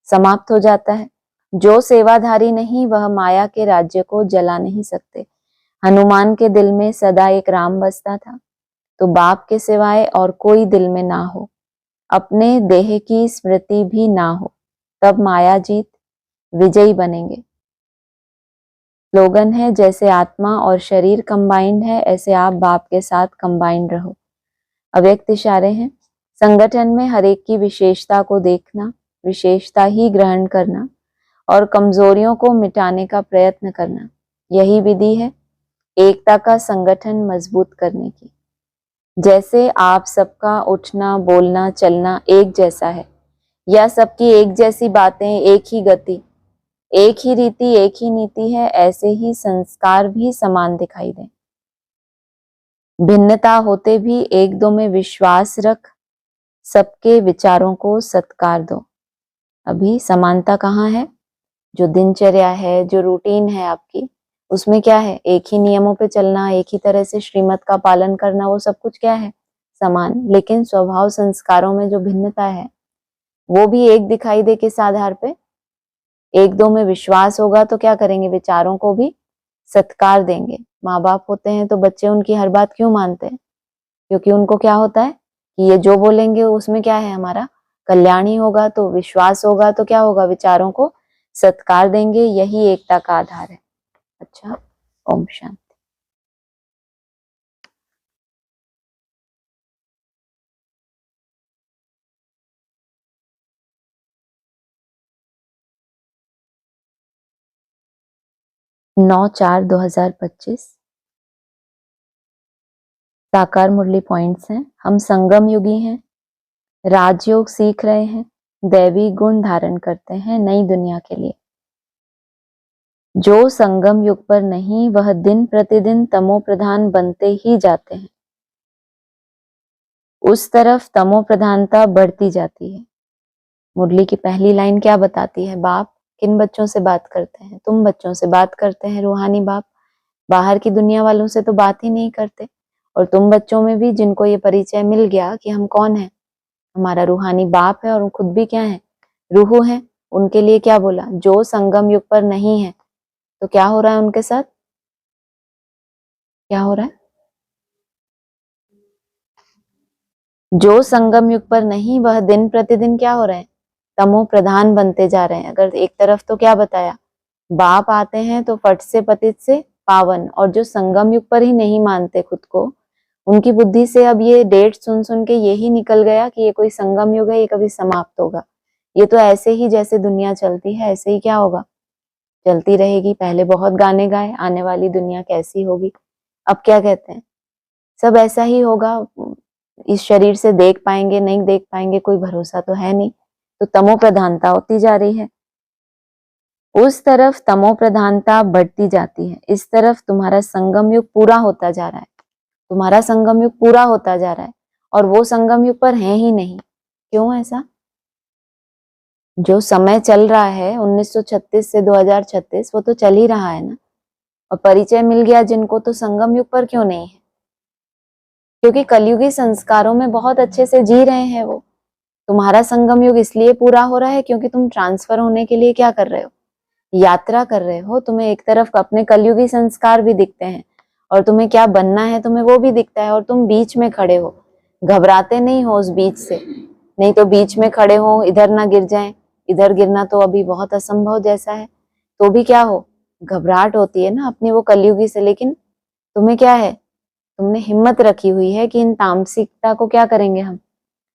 समाप्त हो जाता है। जो सेवाधारी नहीं वह माया के राज्य को जला नहीं सकते। हनुमान के दिल में सदा एक राम बसता था, तो बाप के सिवाय और कोई दिल में ना हो, अपने देह की स्मृति भी ना हो, तब माया जीत विजयी बनेंगे। स्लोगन है, जैसे आत्मा और शरीर कंबाइंड है, ऐसे आप बाप के साथ कंबाइंड रहो। अव्यक्त इशारे हैं, संगठन में हर एक की विशेषता को देखना, विशेषता ही ग्रहण करना और कमजोरियों को मिटाने का प्रयत्न करना, यही विधि है एकता का संगठन मजबूत करने की। जैसे आप सबका उठना बोलना चलना एक जैसा है, या सबकी एक जैसी बातें, एक ही गति, एक ही रीति, एक ही नीति है, ऐसे ही संस्कार भी समान दिखाई दें। भिन्नता होते भी एक दो में विश्वास रख, सबके विचारों को सत्कार दो। अभी समानता कहाँ है? जो दिनचर्या है, जो रूटीन है आपकी, उसमें क्या है, एक ही नियमों पे चलना, एक ही तरह से श्रीमत का पालन करना, वो सब कुछ क्या है, समान। लेकिन स्वभाव संस्कारों में जो भिन्नता है वो भी एक दिखाई दे। किस आधार पे? एक दो में विश्वास होगा तो क्या करेंगे, विचारों को भी सत्कार देंगे। माँ बाप होते हैं तो बच्चे उनकी हर बात क्यों मानते हैं? क्योंकि उनको क्या होता है कि ये जो बोलेंगे उसमें क्या है, हमारा कल्याण ही होगा। तो विश्वास होगा तो क्या होगा, विचारों को सत्कार देंगे, यही एकता का आधार है। अच्छा, ओम शांति। 9/4/2025 साकार मुरली पॉइंट्स हैं। हम संगम युगी हैं, राजयोग सीख रहे हैं, दैवी गुण धारण करते हैं नई दुनिया के लिए। जो संगम युग पर नहीं वह दिन प्रतिदिन तमो प्रधान बनते ही जाते हैं। उस तरफ तमो प्रधानता बढ़ती जाती है। मुरली की पहली लाइन क्या बताती है? बाप किन बच्चों से बात करते हैं? तुम बच्चों से बात करते हैं, रूहानी बाप। बाहर की दुनिया वालों से तो बात ही नहीं करते। और तुम बच्चों में भी जिनको ये परिचय मिल गया कि हम कौन है, हमारा रूहानी बाप है और खुद भी क्या है, रूह है, उनके लिए क्या बोला? जो संगम युग पर नहीं है। तो क्या हो रहा है उनके साथ? क्या हो रहा है? जो संगम युग पर नहीं वह दिन प्रतिदिन क्या हो रहे हैं, तमो प्रधान बनते जा रहे हैं। अगर एक तरफ तो क्या बताया, बाप आते हैं तो फट से पतित से पावन, और जो संगम युग पर ही नहीं मानते खुद को, उनकी बुद्धि से अब ये डेट सुन सुन के यही निकल गया कि ये कोई संगम युग है, ये कभी समाप्त होगा। ये तो ऐसे ही जैसे दुनिया चलती है ऐसे ही क्या होगा, चलती रहेगी। पहले बहुत गाने गाए, आने वाली दुनिया कैसी होगी। अब क्या कहते हैं, सब ऐसा ही होगा। इस शरीर से देख पाएंगे नहीं देख पाएंगे कोई भरोसा तो है नहीं। तो तमो प्रधानता होती जा रही है, उस तरफ तमो प्रधानता बढ़ती जाती है, इस तरफ तुम्हारा संगम युग पूरा होता जा रहा है। तुम्हारा संगम युग पूरा होता जा रहा है और वो संगम युग पर है ही नहीं। क्यों ऐसा? जो समय चल रहा है 1936 से 2036 वो तो चल ही रहा है ना। और परिचय मिल गया जिनको, तो संगम युग पर क्यों नहीं है? क्योंकि कलयुगी संस्कारों में बहुत अच्छे से जी रहे हैं वो। तुम्हारा संगम युग इसलिए पूरा हो रहा है क्योंकि तुम ट्रांसफर होने के लिए क्या कर रहे हो, यात्रा कर रहे हो। तुम्हें एक तरफ अपने कलयुगी संस्कार भी दिखते हैं और तुम्हें क्या बनना है तुम्हें वो भी दिखता है, और तुम बीच में खड़े हो, घबराते नहीं हो उस बीच से। नहीं तो बीच में खड़े हो, इधर ना गिर जाएं, इधर गिरना तो अभी बहुत असंभव जैसा है, तो भी क्या हो, घबराहट होती है ना अपनी वो कलयुगी से। लेकिन तुम्हें क्या है, तुमने हिम्मत रखी हुई है कि इन तामसिकता को क्या करेंगे, हम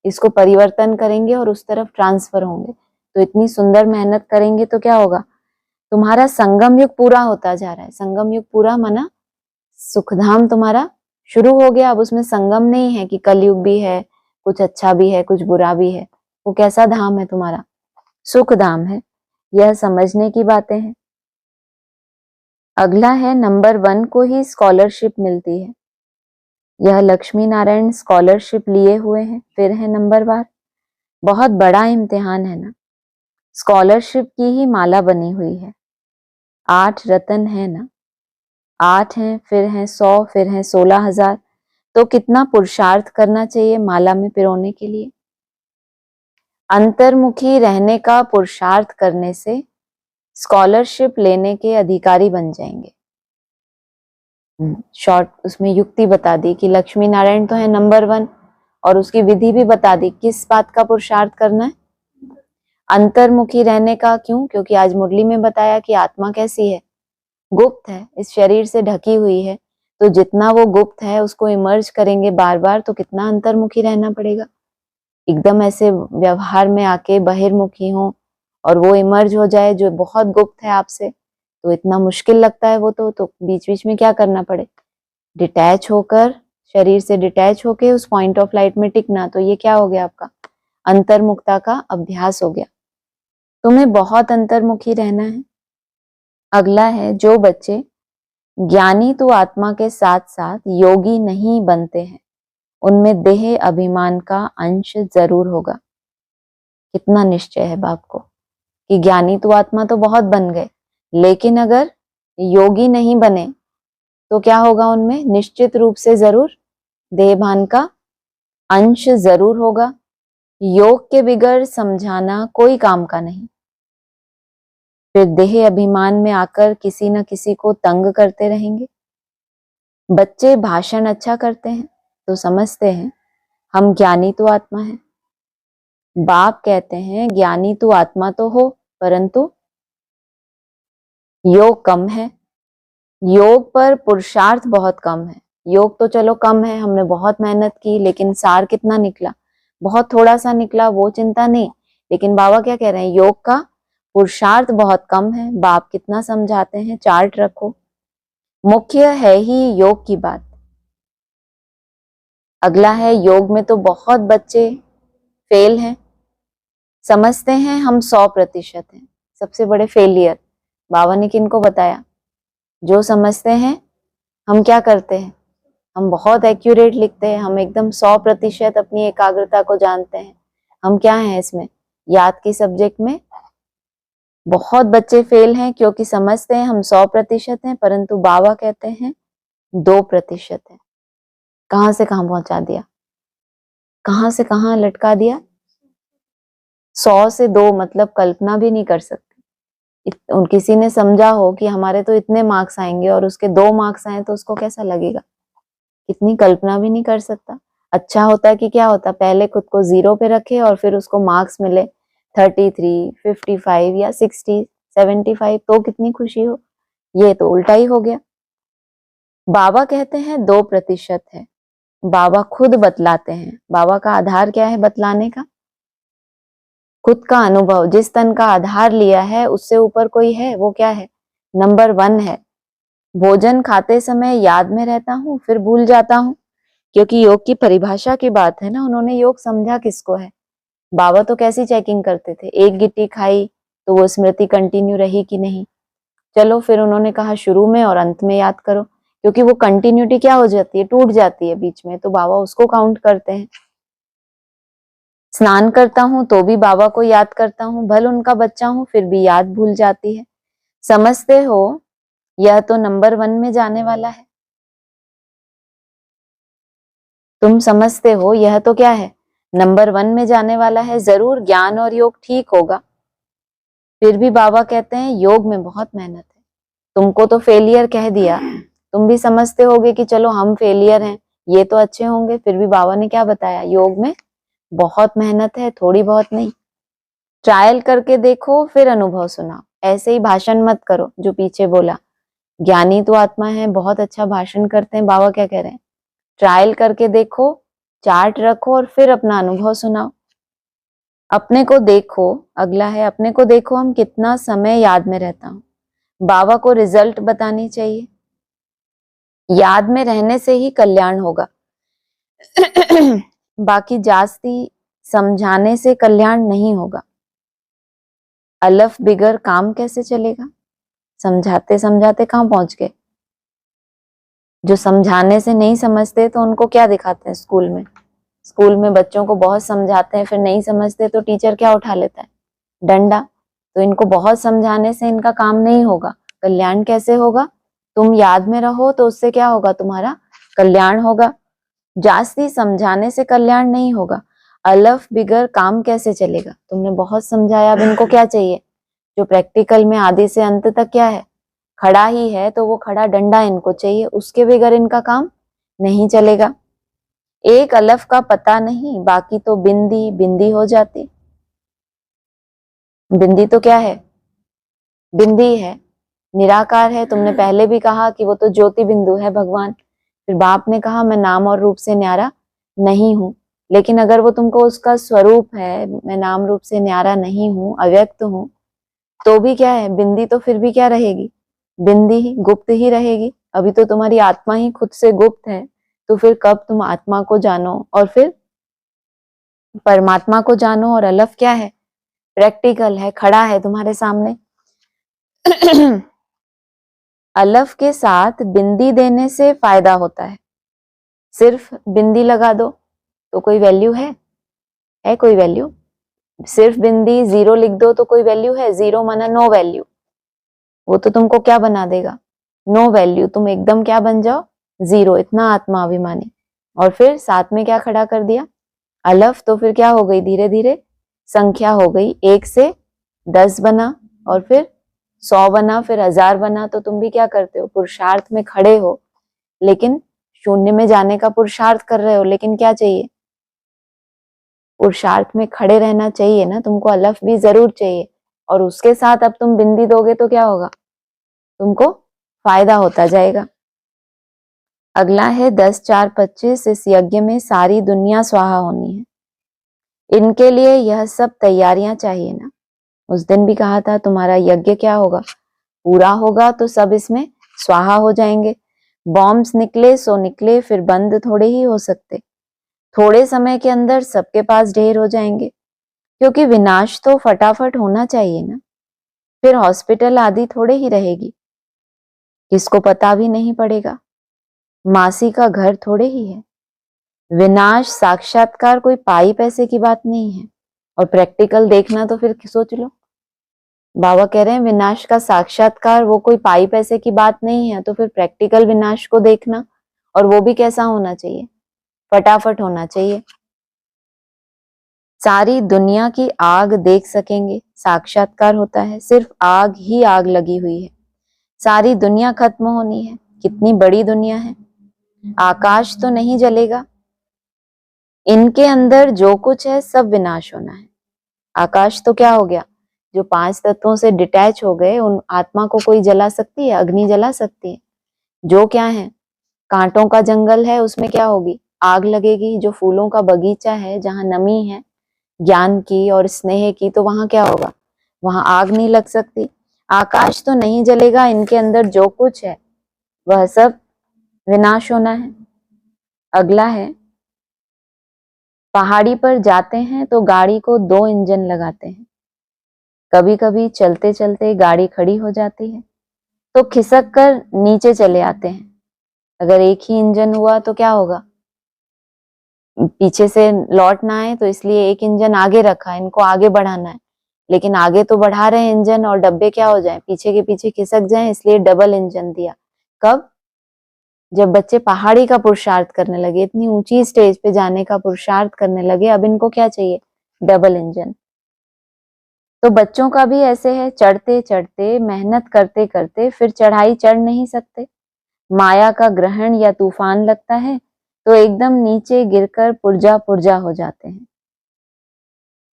इसको परिवर्तन करेंगे और उस तरफ ट्रांसफर होंगे। तो इतनी सुंदर मेहनत करेंगे तो क्या होगा, तुम्हारा संगम युग पूरा होता जा रहा है। संगम युग पूरा माना सुखधाम तुम्हारा शुरू हो गया। अब उसमें संगम नहीं है कि कलयुग भी है, कुछ अच्छा भी है, कुछ बुरा भी है। वो कैसा धाम है तुम्हारा, सुख धाम है। यह समझने की बातें हैं। अगला है नंबर 1 को ही स्कॉलरशिप मिलती है। यह लक्ष्मी नारायण स्कॉलरशिप लिए हुए हैं। फिर है नंबर 12, बहुत बड़ा इम्तिहान है ना। स्कॉलरशिप की ही माला बनी हुई है। 8 रतन है ना, 8 हैं, फिर हैं 100, फिर हैं 16,000। तो कितना पुरुषार्थ करना चाहिए माला में पिरोने के लिए। अंतर्मुखी रहने का पुरुषार्थ करने से स्कॉलरशिप लेने के अधिकारी बन जाएंगे। शॉर्ट उसमें युक्ति बता दी कि लक्ष्मी नारायण तो है नंबर 1, और उसकी विधि भी बता दी किस बात का पुरुषार्थ करना है, अंतर्मुखी रहने का। क्यों? क्योंकि आज मुरली में बताया कि आत्मा कैसी है, गुप्त है, इस शरीर से ढकी हुई है। तो जितना वो गुप्त है उसको इमर्ज करेंगे बार बार, तो कितना अंतर्मुखी रहना पड़ेगा। एकदम ऐसे व्यवहार में आके बहिर्मुखी हो और वो इमर्ज हो जाए जो बहुत गुप्त है आपसे, तो इतना मुश्किल लगता है वो। तो बीच बीच में क्या करना पड़े, डिटैच होकर, शरीर से डिटैच होके उस पॉइंट ऑफ लाइट में टिकना। तो ये क्या हो गया, आपका अंतर्मुखता का अभ्यास हो गया। तुम्हें बहुत अंतर्मुखी रहना है। अगला है, जो बच्चे ज्ञानी तो आत्मा के साथ साथ योगी नहीं बनते हैं, उनमें देह अभिमान का अंश जरूर होगा। कितना निश्चय है बाप को कि ज्ञानी तो आत्मा तो बहुत बन गए, लेकिन अगर योगी नहीं बने तो क्या होगा, उनमें निश्चित रूप से जरूर देहभान का अंश जरूर होगा। योग के बिगड़ समझाना कोई काम का नहीं। फिर देह अभिमान में आकर किसी न किसी को तंग करते रहेंगे। बच्चे भाषण अच्छा करते हैं तो समझते हैं हम ज्ञानी तो आत्मा है। बाप कहते हैं ज्ञानी तो आत्मा तो हो, परंतु योग कम है, योग पर पुरुषार्थ बहुत कम है। योग तो चलो कम है, हमने बहुत मेहनत की, लेकिन सार कितना निकला, बहुत थोड़ा सा निकला, वो चिंता नहीं। लेकिन बाबा क्या कह रहे हैं, योग का पुरुषार्थ बहुत कम है। बाप कितना समझाते हैं, चार्ट रखो, मुख्य है ही योग की बात। अगला है, योग में तो बहुत बच्चे फेल हैं, समझते हैं हम 100% हैं। सबसे बड़े फेलियर बाबा ने किनको बताया, जो समझते हैं हम क्या करते हैं, हम बहुत एक्यूरेट लिखते हैं, हम एकदम 100% अपनी एकाग्रता को जानते हैं। हम क्या हैं इसमें, याद की सब्जेक्ट में बहुत बच्चे फेल हैं क्योंकि समझते हैं हम 100% हैं, परंतु बाबा कहते हैं 2% है। कहां से कहां पहुंचा दिया, कहां से कहां लटका दिया। 100 से 2 मतलब कल्पना भी नहीं कर सकते। किसी ने समझा हो कि हमारे तो इतने मार्क्स आएंगे और उसके 2 मार्क्स आए तो उसको कैसा लगेगा, कितनी कल्पना भी नहीं कर सकता। अच्छा होता कि क्या होता, पहले खुद को 0 पे रखे और फिर उसको मार्क्स मिले 33, 55 या 60, 75, तो कितनी खुशी हो। ये तो उल्टा ही हो गया। बाबा कहते हैं 2% है। बाबा खुद बतलाते हैं, बाबा का आधार क्या है बतलाने का, खुद का अनुभव। जिस तन का आधार लिया है उससे ऊपर कोई है, वो क्या है, नंबर 1 है भोजन खाते समय याद में रहता हूँ फिर भूल जाता हूँ, क्योंकि योग की परिभाषा की बात है ना, उन्होंने योग समझा किसको है। बाबा तो कैसी चेकिंग करते थे, एक गिट्टी खाई तो वो स्मृति कंटिन्यू रही कि नहीं। चलो फिर उन्होंने कहा शुरू में और अंत में याद करो, क्योंकि वो कंटिन्यूटी क्या हो जाती है, टूट जाती है बीच में, तो बाबा उसको काउंट करते हैं। स्नान करता हूँ तो भी बाबा को याद करता हूँ, भले उनका बच्चा हूँ फिर भी याद भूल जाती है। समझते हो यह तो नंबर 1 में जाने वाला है। तुम समझते हो यह तो क्या है, नंबर 1 में जाने वाला है। जरूर ज्ञान और योग ठीक होगा, फिर भी बाबा कहते हैं योग में बहुत मेहनत है। तुमको तो फेलियर कह दिया, तुम भी समझते होगे कि चलो हम फेलियर हैं, ये तो अच्छे होंगे, फिर भी बाबा ने क्या बताया, योग में बहुत मेहनत है, थोड़ी बहुत नहीं। ट्रायल करके देखो फिर अनुभव सुनाओ, ऐसे ही भाषण मत करो। जो पीछे बोला ज्ञानी तो आत्मा है, बहुत अच्छा भाषण करते हैं, बाबा क्या कह रहे हैं, ट्रायल करके देखो, चार्ट रखो और फिर अपना अनुभव सुनाओ। अपने को देखो, अगला है अपने को देखो हम कितना समय याद में रहता हूं। बाबा को रिजल्ट बतानी चाहिए, याद में रहने से ही कल्याण होगा। बाकी जास्ती समझाने से कल्याण नहीं होगा। अलफ बिगर काम कैसे चलेगा, समझाते समझाते कहां पहुंच गए। जो समझाने से नहीं समझते तो उनको क्या दिखाते हैं स्कूल में, स्कूल में बच्चों को बहुत समझाते हैं, फिर नहीं समझते तो टीचर क्या उठा लेता है, डंडा। तो इनको बहुत समझाने से इनका काम नहीं होगा, कल्याण कैसे होगा, तुम याद में रहो तो उससे क्या होगा, तुम्हारा कल्याण होगा। जास्ती समझाने से कल्याण नहीं होगा। अलफ बिगर काम कैसे चलेगा, तुमने बहुत समझाया, अब इनको क्या चाहिए, जो प्रैक्टिकल में आदि से अंत तक क्या है, खड़ा ही है, तो वो खड़ा डंडा इनको चाहिए, उसके बगैर इनका काम नहीं चलेगा। एक अलफ का पता नहीं, बाकी तो बिंदी बिंदी हो जाती। बिंदी तो क्या है, बिंदी है, निराकार है। तुमने पहले भी कहा कि वो तो ज्योति बिंदु है भगवान, फिर बाप ने कहा मैं नाम और रूप से न्यारा नहीं हूं, लेकिन अगर वो तुमको उसका स्वरूप है, मैं नाम रूप से न्यारा नहीं हूं, अव्यक्त हूं, तो भी क्या है, बिंदी तो फिर भी क्या रहेगी, बिंदी ही, गुप्त ही रहेगी। अभी तो तुम्हारी आत्मा ही खुद से गुप्त है, तो फिर कब तुम आत्मा को जानो और फिर परमात्मा को जानो। और अलफ क्या है, प्रैक्टिकल है, खड़ा है तुम्हारे सामने। अलफ के साथ बिंदी देने से फायदा होता है, सिर्फ बिंदी लगा दो तो कोई वैल्यू है कोई वैल्यू, सिर्फ बिंदी जीरो लिख दो तो कोई वैल्यू है, जीरो माना नो वैल्यू, वो तो तुमको क्या बना देगा, नो वैल्यू, तुम एकदम क्या बन जाओ, जीरो, इतना आत्मा अभिमानी। और फिर साथ में क्या खड़ा कर दिया, अलफ, तो फिर क्या हो गई, धीरे धीरे संख्या हो गई, 1 से 10 बना और फिर 100 बना, फिर 1000 बना। तो तुम भी क्या करते हो, पुरुषार्थ में खड़े हो, लेकिन शून्य में जाने का पुरुषार्थ कर रहे हो, लेकिन क्या चाहिए, पुरुषार्थ में खड़े रहना चाहिए ना तुमको, अलफ भी जरूर चाहिए। और उसके साथ अब तुम बिंदी दोगे तो क्या होगा, तुमको फायदा होता जाएगा। अगला है 10-4-25, इस यज्ञ में सारी दुनिया स्वाहा होनी है, इनके लिए यह सब तैयारियां चाहिए ना। उस दिन भी कहा था तुम्हारा यज्ञ क्या होगा, पूरा होगा तो सब इसमें स्वाहा हो जाएंगे। बॉम्ब्स निकले सो निकले, फिर बंद थोड़े ही हो सकते, थोड़े समय के अंदर सबके पास ढेर हो जाएंगे, क्योंकि विनाश तो फटाफट होना चाहिए ना, फिर हॉस्पिटल आदि थोड़े ही रहेगी, किसको पता भी नहीं पड़ेगा, मासी का घर थोड़े ही है। विनाश साक्षात्कार कोई पाई पैसे की बात नहीं है, और प्रैक्टिकल देखना तो फिर सोच लो, बाबा कह रहे हैं विनाश का साक्षात्कार वो कोई पाई पैसे की बात नहीं है, तो फिर प्रैक्टिकल विनाश को देखना, और वो भी कैसा होना चाहिए, फटाफट होना चाहिए। सारी दुनिया की आग देख सकेंगे, साक्षात्कार होता है, सिर्फ आग ही आग लगी हुई है, सारी दुनिया खत्म होनी है, कितनी बड़ी दुनिया है, आकाश तो नहीं जलेगा, इनके अंदर जो कुछ है सब विनाश होना है। आकाश तो क्या हो गया, जो 5 तत्वों से डिटैच हो गए, उन आत्मा को कोई जला सकती है, अग्नि जला सकती है, जो क्या है, कांटों का जंगल है, उसमें क्या होगी, आग लगेगी। जो फूलों का बगीचा है, जहां नमी है ज्ञान की और स्नेह की, तो वहां क्या होगा, वहां आग नहीं लग सकती। आकाश तो नहीं जलेगा, इनके अंदर जो कुछ है वह सब विनाश होना है। अगला है, पहाड़ी पर जाते हैं तो गाड़ी को 2 इंजन लगाते हैं। कभी कभी चलते चलते गाड़ी खड़ी हो जाती है तो खिसक कर नीचे चले आते हैं। अगर एक ही इंजन हुआ तो क्या होगा, पीछे से लौट ना आए, तो इसलिए एक इंजन आगे रखा है, इनको आगे बढ़ाना है। लेकिन आगे तो बढ़ा रहे हैं इंजन और डब्बे क्या हो जाए, पीछे के पीछे खिसक जाएं, इसलिए डबल इंजन दिया। कब? जब बच्चे पहाड़ी का पुरुषार्थ करने लगे, इतनी ऊंची स्टेज पे जाने का पुरुषार्थ करने लगे, अब इनको क्या चाहिए, डबल इंजन। तो बच्चों का भी ऐसे है, चढ़ते चढ़ते मेहनत करते करते फिर चढ़ाई चढ़ नहीं सकते, माया का ग्रहण या तूफान लगता है तो एकदम नीचे गिरकर पुर्जा पुर्जा हो जाते हैं।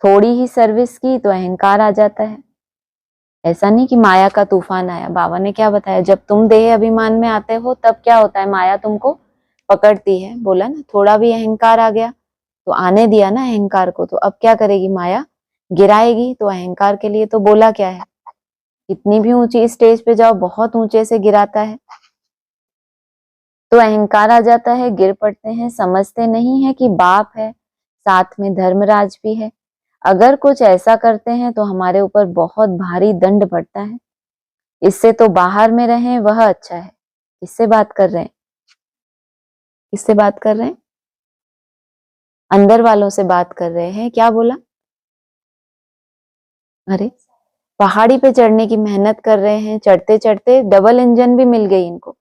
थोड़ी ही सर्विस की तो अहंकार आ जाता है। ऐसा नहीं कि माया का तूफान आया, बाबा ने क्या बताया, जब तुम देह अभिमान में आते हो तब क्या होता है, माया तुमको पकड़ती है। बोला ना, थोड़ा भी अहंकार आ गया तो आने दिया ना अहंकार को, तो अब क्या करेगी माया, गिराएगी। तो अहंकार के लिए तो बोला क्या है, कितनी भी ऊंची स्टेज पे जाओ बहुत ऊंचे से गिराता है। तो अहंकार आ जाता है, गिर पड़ते हैं, समझते नहीं है कि बाप है, साथ में धर्मराज भी है। अगर कुछ ऐसा करते हैं तो हमारे ऊपर बहुत भारी दंड पड़ता है। इससे तो बाहर में रहें वह अच्छा है। किससे बात कर रहे हैं, किससे बात कर रहे हैं, अंदर वालों से बात कर रहे हैं। क्या बोला, अरे पहाड़ी पे चढ़ने की मेहनत कर रहे हैं, चढ़ते चढ़ते डबल इंजन भी मिल गई इनको।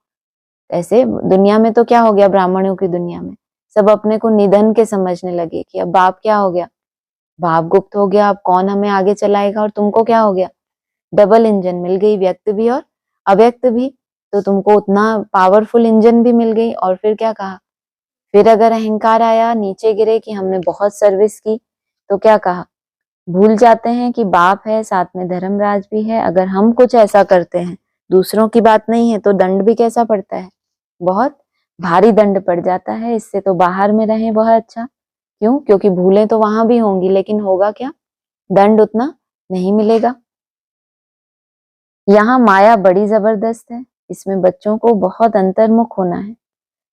ऐसे दुनिया में तो क्या हो गया, ब्राह्मणों की दुनिया में सब अपने को निधन के समझने लगे कि अब बाप क्या हो गया, भाव गुप्त हो गया, अब कौन हमें आगे चलाएगा। और तुमको क्या हो गया, डबल इंजन मिल गई, व्यक्त भी और अव्यक्त भी। तो तुमको उतना पावरफुल इंजन भी मिल गई। और फिर क्या कहा, फिर अगर अहंकार आया, नीचे गिरे कि हमने बहुत सर्विस की, तो क्या कहा, भूल जाते हैं कि बाप है, साथ में धर्मराज भी है। अगर हम कुछ ऐसा करते हैं, दूसरों की बात नहीं है, तो दंड भी कैसा पड़ता है, बहुत भारी दंड पड़ जाता है। इससे तो बाहर में रहें वह अच्छा। क्यों? क्योंकि भूलें तो वहां भी होंगी, लेकिन होगा क्या, दंड उतना नहीं मिलेगा। यहाँ माया बड़ी जबरदस्त है, इसमें बच्चों को बहुत अंतर्मुख होना है,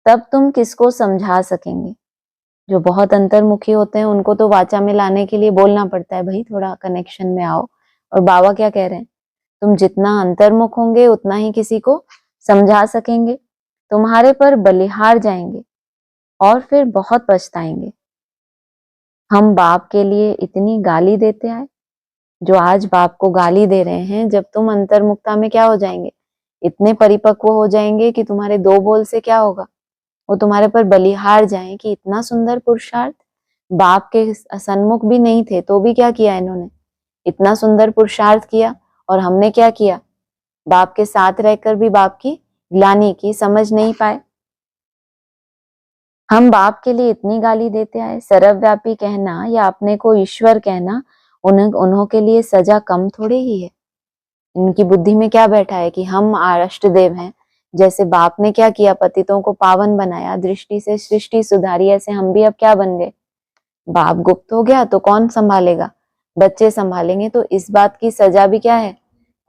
तब तुम किसको समझा सकेंगे। जो बहुत अंतर्मुखी होते हैं उनको तो वाचा में लाने के लिए बोलना पड़ता है, भाई थोड़ा कनेक्शन में आओ। और बाबा क्या कह रहे हैं, तुम जितना अंतर्मुख होंगे उतना ही किसी को समझा सकेंगे। तुम्हारे पर बलिहार जाएंगे और फिर बहुत पछताएंगे। हम बाप के लिए इतनी गाली देते आए, जो आज बाप को गाली दे रहे हैं, जब तुम अंतर्मुखता में क्या हो जाएंगे, इतने परिपक्व हो जाएंगे कि तुम्हारे 2 बोल से क्या होगा, वो तुम्हारे पर बलिहार जाए कि इतना सुंदर पुरुषार्थ, बाप के सन्मुख भी नहीं थे तो भी क्या किया इन्होंने, इतना सुंदर पुरुषार्थ किया। और हमने क्या किया, बाप के साथ रहकर भी बाप की ग्लानि की, समझ नहीं पाए। हम बाप के लिए इतनी गाली देते आए, सर्वव्यापी कहना या अपने को ईश्वर कहना उन्हों के लिए सजा कम थोड़े ही है। इनकी बुद्धि में क्या बैठा है कि हम अष्टदेव हैं, जैसे बाप ने क्या किया, पतितों को पावन बनाया, दृष्टि से सृष्टि सुधारी, ऐसे हम भी अब क्या बन गए, बाप गुप्त हो गया तो कौन संभालेगा, बच्चे संभालेंगे। तो इस बात की सजा भी क्या है,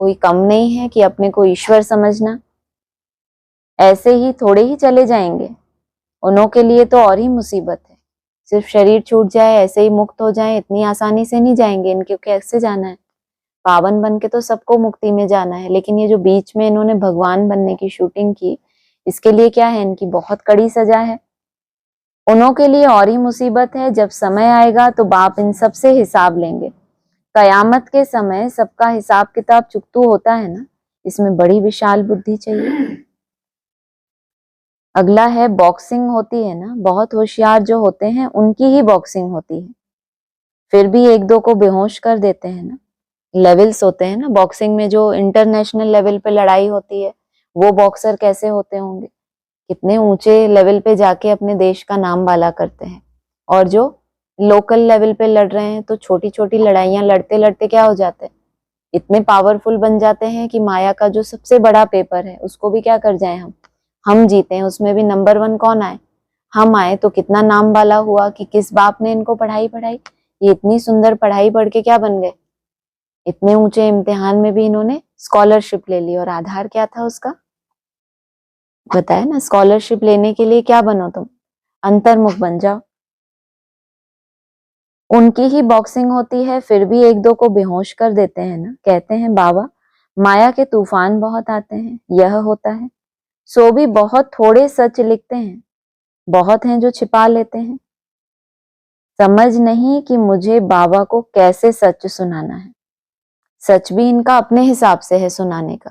कोई कम नहीं है कि अपने को ईश्वर समझना। ऐसे ही थोड़े ही चले जाएंगे, उन्हों के लिए तो और ही मुसीबत है। सिर्फ शरीर छूट जाए, ऐसे ही मुक्त हो जाए, इतनी आसानी से नहीं जाएंगे। इनके कैसे जाना है, पावन बन के तो सबको मुक्ति में जाना है, लेकिन ये जो बीच में इन्होंने भगवान बनने की शूटिंग की, इसके लिए क्या है, इनकी बहुत कड़ी सजा है। उन्हों के लिए और ही मुसीबत है, जब समय आएगा तो बाप इन सब से हिसाब लेंगे। कयामत के समय सबका हिसाब किताब चुकतू होता है ना, इसमें बड़ी विशाल बुद्धि चाहिए। अगला है, बॉक्सिंग होती है ना, बहुत होशियार जो होते हैं उनकी ही बॉक्सिंग होती है, फिर भी एक दो को बेहोश कर देते हैं ना। लेवल्स होते हैं ना बॉक्सिंग में, जो इंटरनेशनल लेवल पे लड़ाई होती है, वो बॉक्सर कैसे होते होंगे, कितने ऊंचे लेवल पे जाके अपने देश का नाम वाला करते हैं। और जो लोकल लेवल पे लड़ रहे हैं, तो छोटी छोटी लड़ाइयां लड़ते लड़ते क्या हो जाते हैं, इतने पावरफुल बन जाते हैं कि माया का जो सबसे बड़ा पेपर है उसको भी क्या कर जाए, हम जीते हैं। उसमें भी नंबर 1 कौन आए, हम आए। तो कितना नाम वाला हुआ कि किस बाप ने इनको पढ़ाई पढ़ाई, ये इतनी सुंदर पढ़ाई पढ़ के क्या बन गए, इतने ऊंचे इम्तिहान में भी इन्होंने स्कॉलरशिप ले ली, और आधार क्या था उसका, बताया ना, स्कॉलरशिप लेने के लिए क्या बनो तुम, अंतर्मुख बन जाओ। उनकी ही बॉक्सिंग होती है, फिर भी एक दो को बेहोश कर देते हैं ना। कहते हैं बाबा माया के तूफान बहुत आते हैं, यह होता है। सो भी बहुत थोड़े सच लिखते हैं, बहुत हैं जो छिपा लेते हैं। समझ नहीं कि मुझे बाबा को कैसे सच सुनाना है। सच भी इनका अपने हिसाब से है सुनाने का,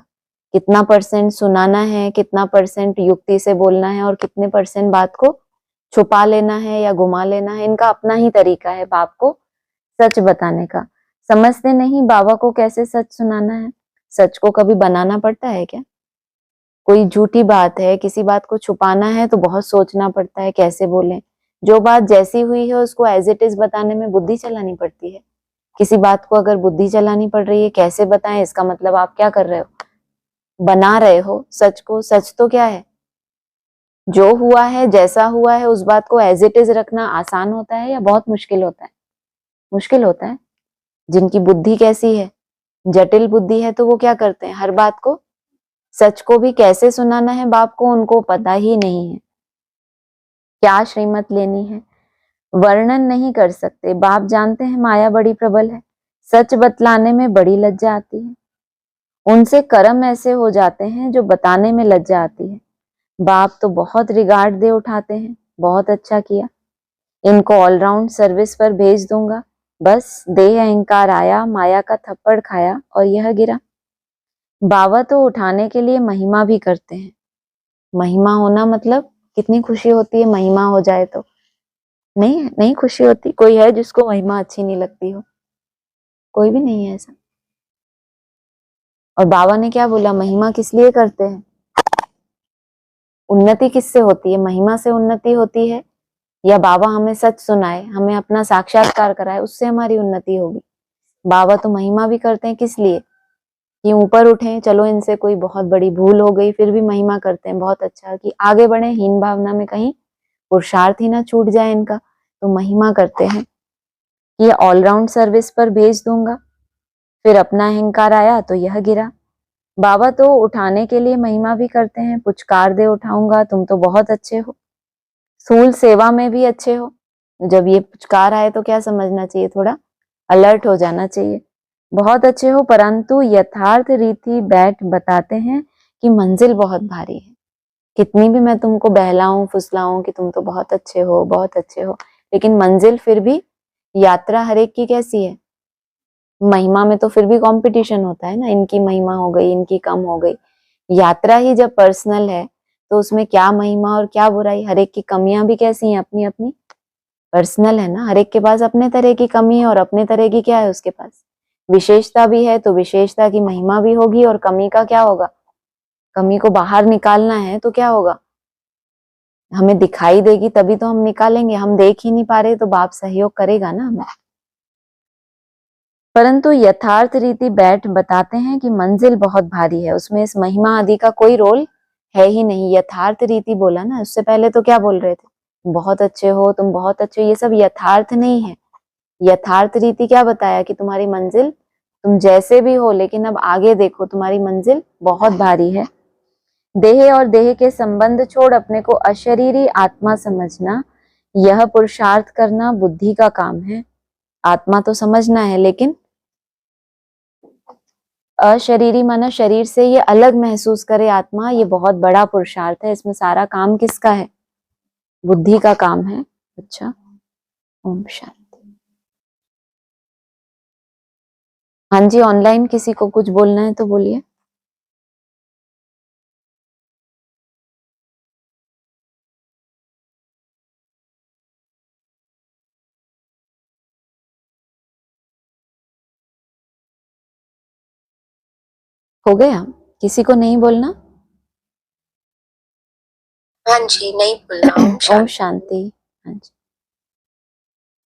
कितना परसेंट सुनाना है, कितना परसेंट युक्ति से बोलना है, और कितने परसेंट बात को छुपा लेना है या घुमा लेना है, इनका अपना ही तरीका है बाप को सच बताने का। समझते नहीं बाबा को कैसे सच सुनाना है। सच को कभी बनाना पड़ता है क्या? कोई झूठी बात है, किसी बात को छुपाना है तो बहुत सोचना पड़ता है कैसे बोलें। जो बात जैसी हुई है उसको एज इट इज बताने में बुद्धि चलानी पड़ती है। किसी बात को अगर बुद्धि चलानी पड़ रही है, कैसे बताएं, इसका मतलब आप क्या कर रहे हो, बना रहे हो सच को। सच तो क्या है, जो हुआ है जैसा हुआ है उस बात को एज इट इज रखना आसान होता है या बहुत मुश्किल होता है? मुश्किल होता है। जिनकी बुद्धि कैसी है, जटिल बुद्धि है, तो वो क्या करते हैं, हर बात को, सच को भी कैसे सुनाना है बाप को उनको पता ही नहीं है। क्या श्रीमत लेनी है वर्णन नहीं कर सकते। बाप जानते हैं माया बड़ी प्रबल है, सच बतलाने में बड़ी लज्जा आती है। उनसे कर्म ऐसे हो जाते हैं जो बताने में लज्जा आती है। बाप तो बहुत रिगार्ड दे उठाते हैं, बहुत अच्छा किया, इनको ऑलराउंड सर्विस पर भेज दूंगा। बस देह अहंकार आया, माया का थप्पड़ खाया और यह गिरा। बाबा तो उठाने के लिए महिमा भी करते हैं। महिमा होना मतलब कितनी खुशी होती है महिमा हो जाए तो। नहीं, नहीं खुशी होती। कोई है जिसको महिमा अच्छी नहीं लगती हो? कोई भी नहीं है ऐसा। और बाबा ने क्या बोला, महिमा किस लिए करते हैं, उन्नति किससे होती है, महिमा से उन्नति होती है, या बाबा हमें सच सुनाए, हमें अपना साक्षात्कार कराए, उससे हमारी उन्नति होगी। बाबा तो महिमा भी करते हैं, किस लिए, कि ऊपर उठे, चलो इनसे कोई बहुत बड़ी भूल हो गई, फिर भी महिमा करते हैं, बहुत अच्छा कि आगे बढ़े, हीन भावना में कहीं पुरुषार्थ ही ना छूट जाए इनका, तो महिमा करते हैं कि ऑलराउंड सर्विस पर भेज दूंगा। फिर अपना अहंकार आया तो यह गिरा। बाबा तो उठाने के लिए महिमा भी करते हैं, पुचकार दे उठाऊंगा, तुम तो बहुत अच्छे हो, स्थूल सेवा में भी अच्छे हो। जब ये पुचकार आए तो क्या समझना चाहिए, थोड़ा अलर्ट हो जाना चाहिए। बहुत अच्छे हो, परंतु यथार्थ रीति बैठ बताते हैं कि मंजिल बहुत भारी है। कितनी भी मैं तुमको बहलाऊं फुसलाऊं कि तुम तो बहुत अच्छे हो, बहुत अच्छे हो, लेकिन मंजिल फिर भी, यात्रा हर एक की कैसी है, महिमा में तो फिर भी कंपटीशन होता है ना, इनकी महिमा हो गई, इनकी कम हो गई। यात्रा ही जब पर्सनल है तो उसमें क्या महिमा और क्या बुराई, हर एक की कमियां भी कैसी हैं, अपनी अपनी पर्सनल है ना। हर एक के पास अपने तरह की कमी है और अपने तरह की क्या है उसके पास, विशेषता भी है। तो विशेषता की महिमा भी होगी और कमी का क्या होगा, कमी को बाहर निकालना है तो क्या होगा, हमें दिखाई देगी तभी तो हम निकालेंगे। हम देख ही नहीं पा रहे तो बाप सहयोग करेगा ना हमें। परंतु यथार्थ रीति बैठ बताते हैं कि मंजिल बहुत भारी है, उसमें इस महिमा आदि का कोई रोल है ही नहीं। यथार्थ रीति बोला ना, उससे पहले तो क्या बोल रहे थे, तुम बहुत अच्छे हो, तुम बहुत अच्छे हो, ये सब यथार्थ नहीं है। यथार्थ रीति क्या बताया कि तुम्हारी मंजिल, तुम जैसे भी हो, लेकिन अब आगे देखो तुम्हारी मंजिल बहुत भारी है। देह और देह के संबंध छोड़ अपने को अशरीरी आत्मा समझना, यह पुरुषार्थ करना बुद्धि का काम है। आत्मा तो समझना है, लेकिन अशरीरी माना शरीर से ये अलग महसूस करे आत्मा, ये बहुत बड़ा पुरुषार्थ है। इसमें सारा काम किसका है, बुद्धि का काम है। अच्छा, ओम शांति। हाँ जी, ऑनलाइन किसी को कुछ बोलना है तो बोलिए। हो गया, किसी को नहीं बोलना? हाँ जी, नहीं बोलना। ओम शांति। हाँ जी।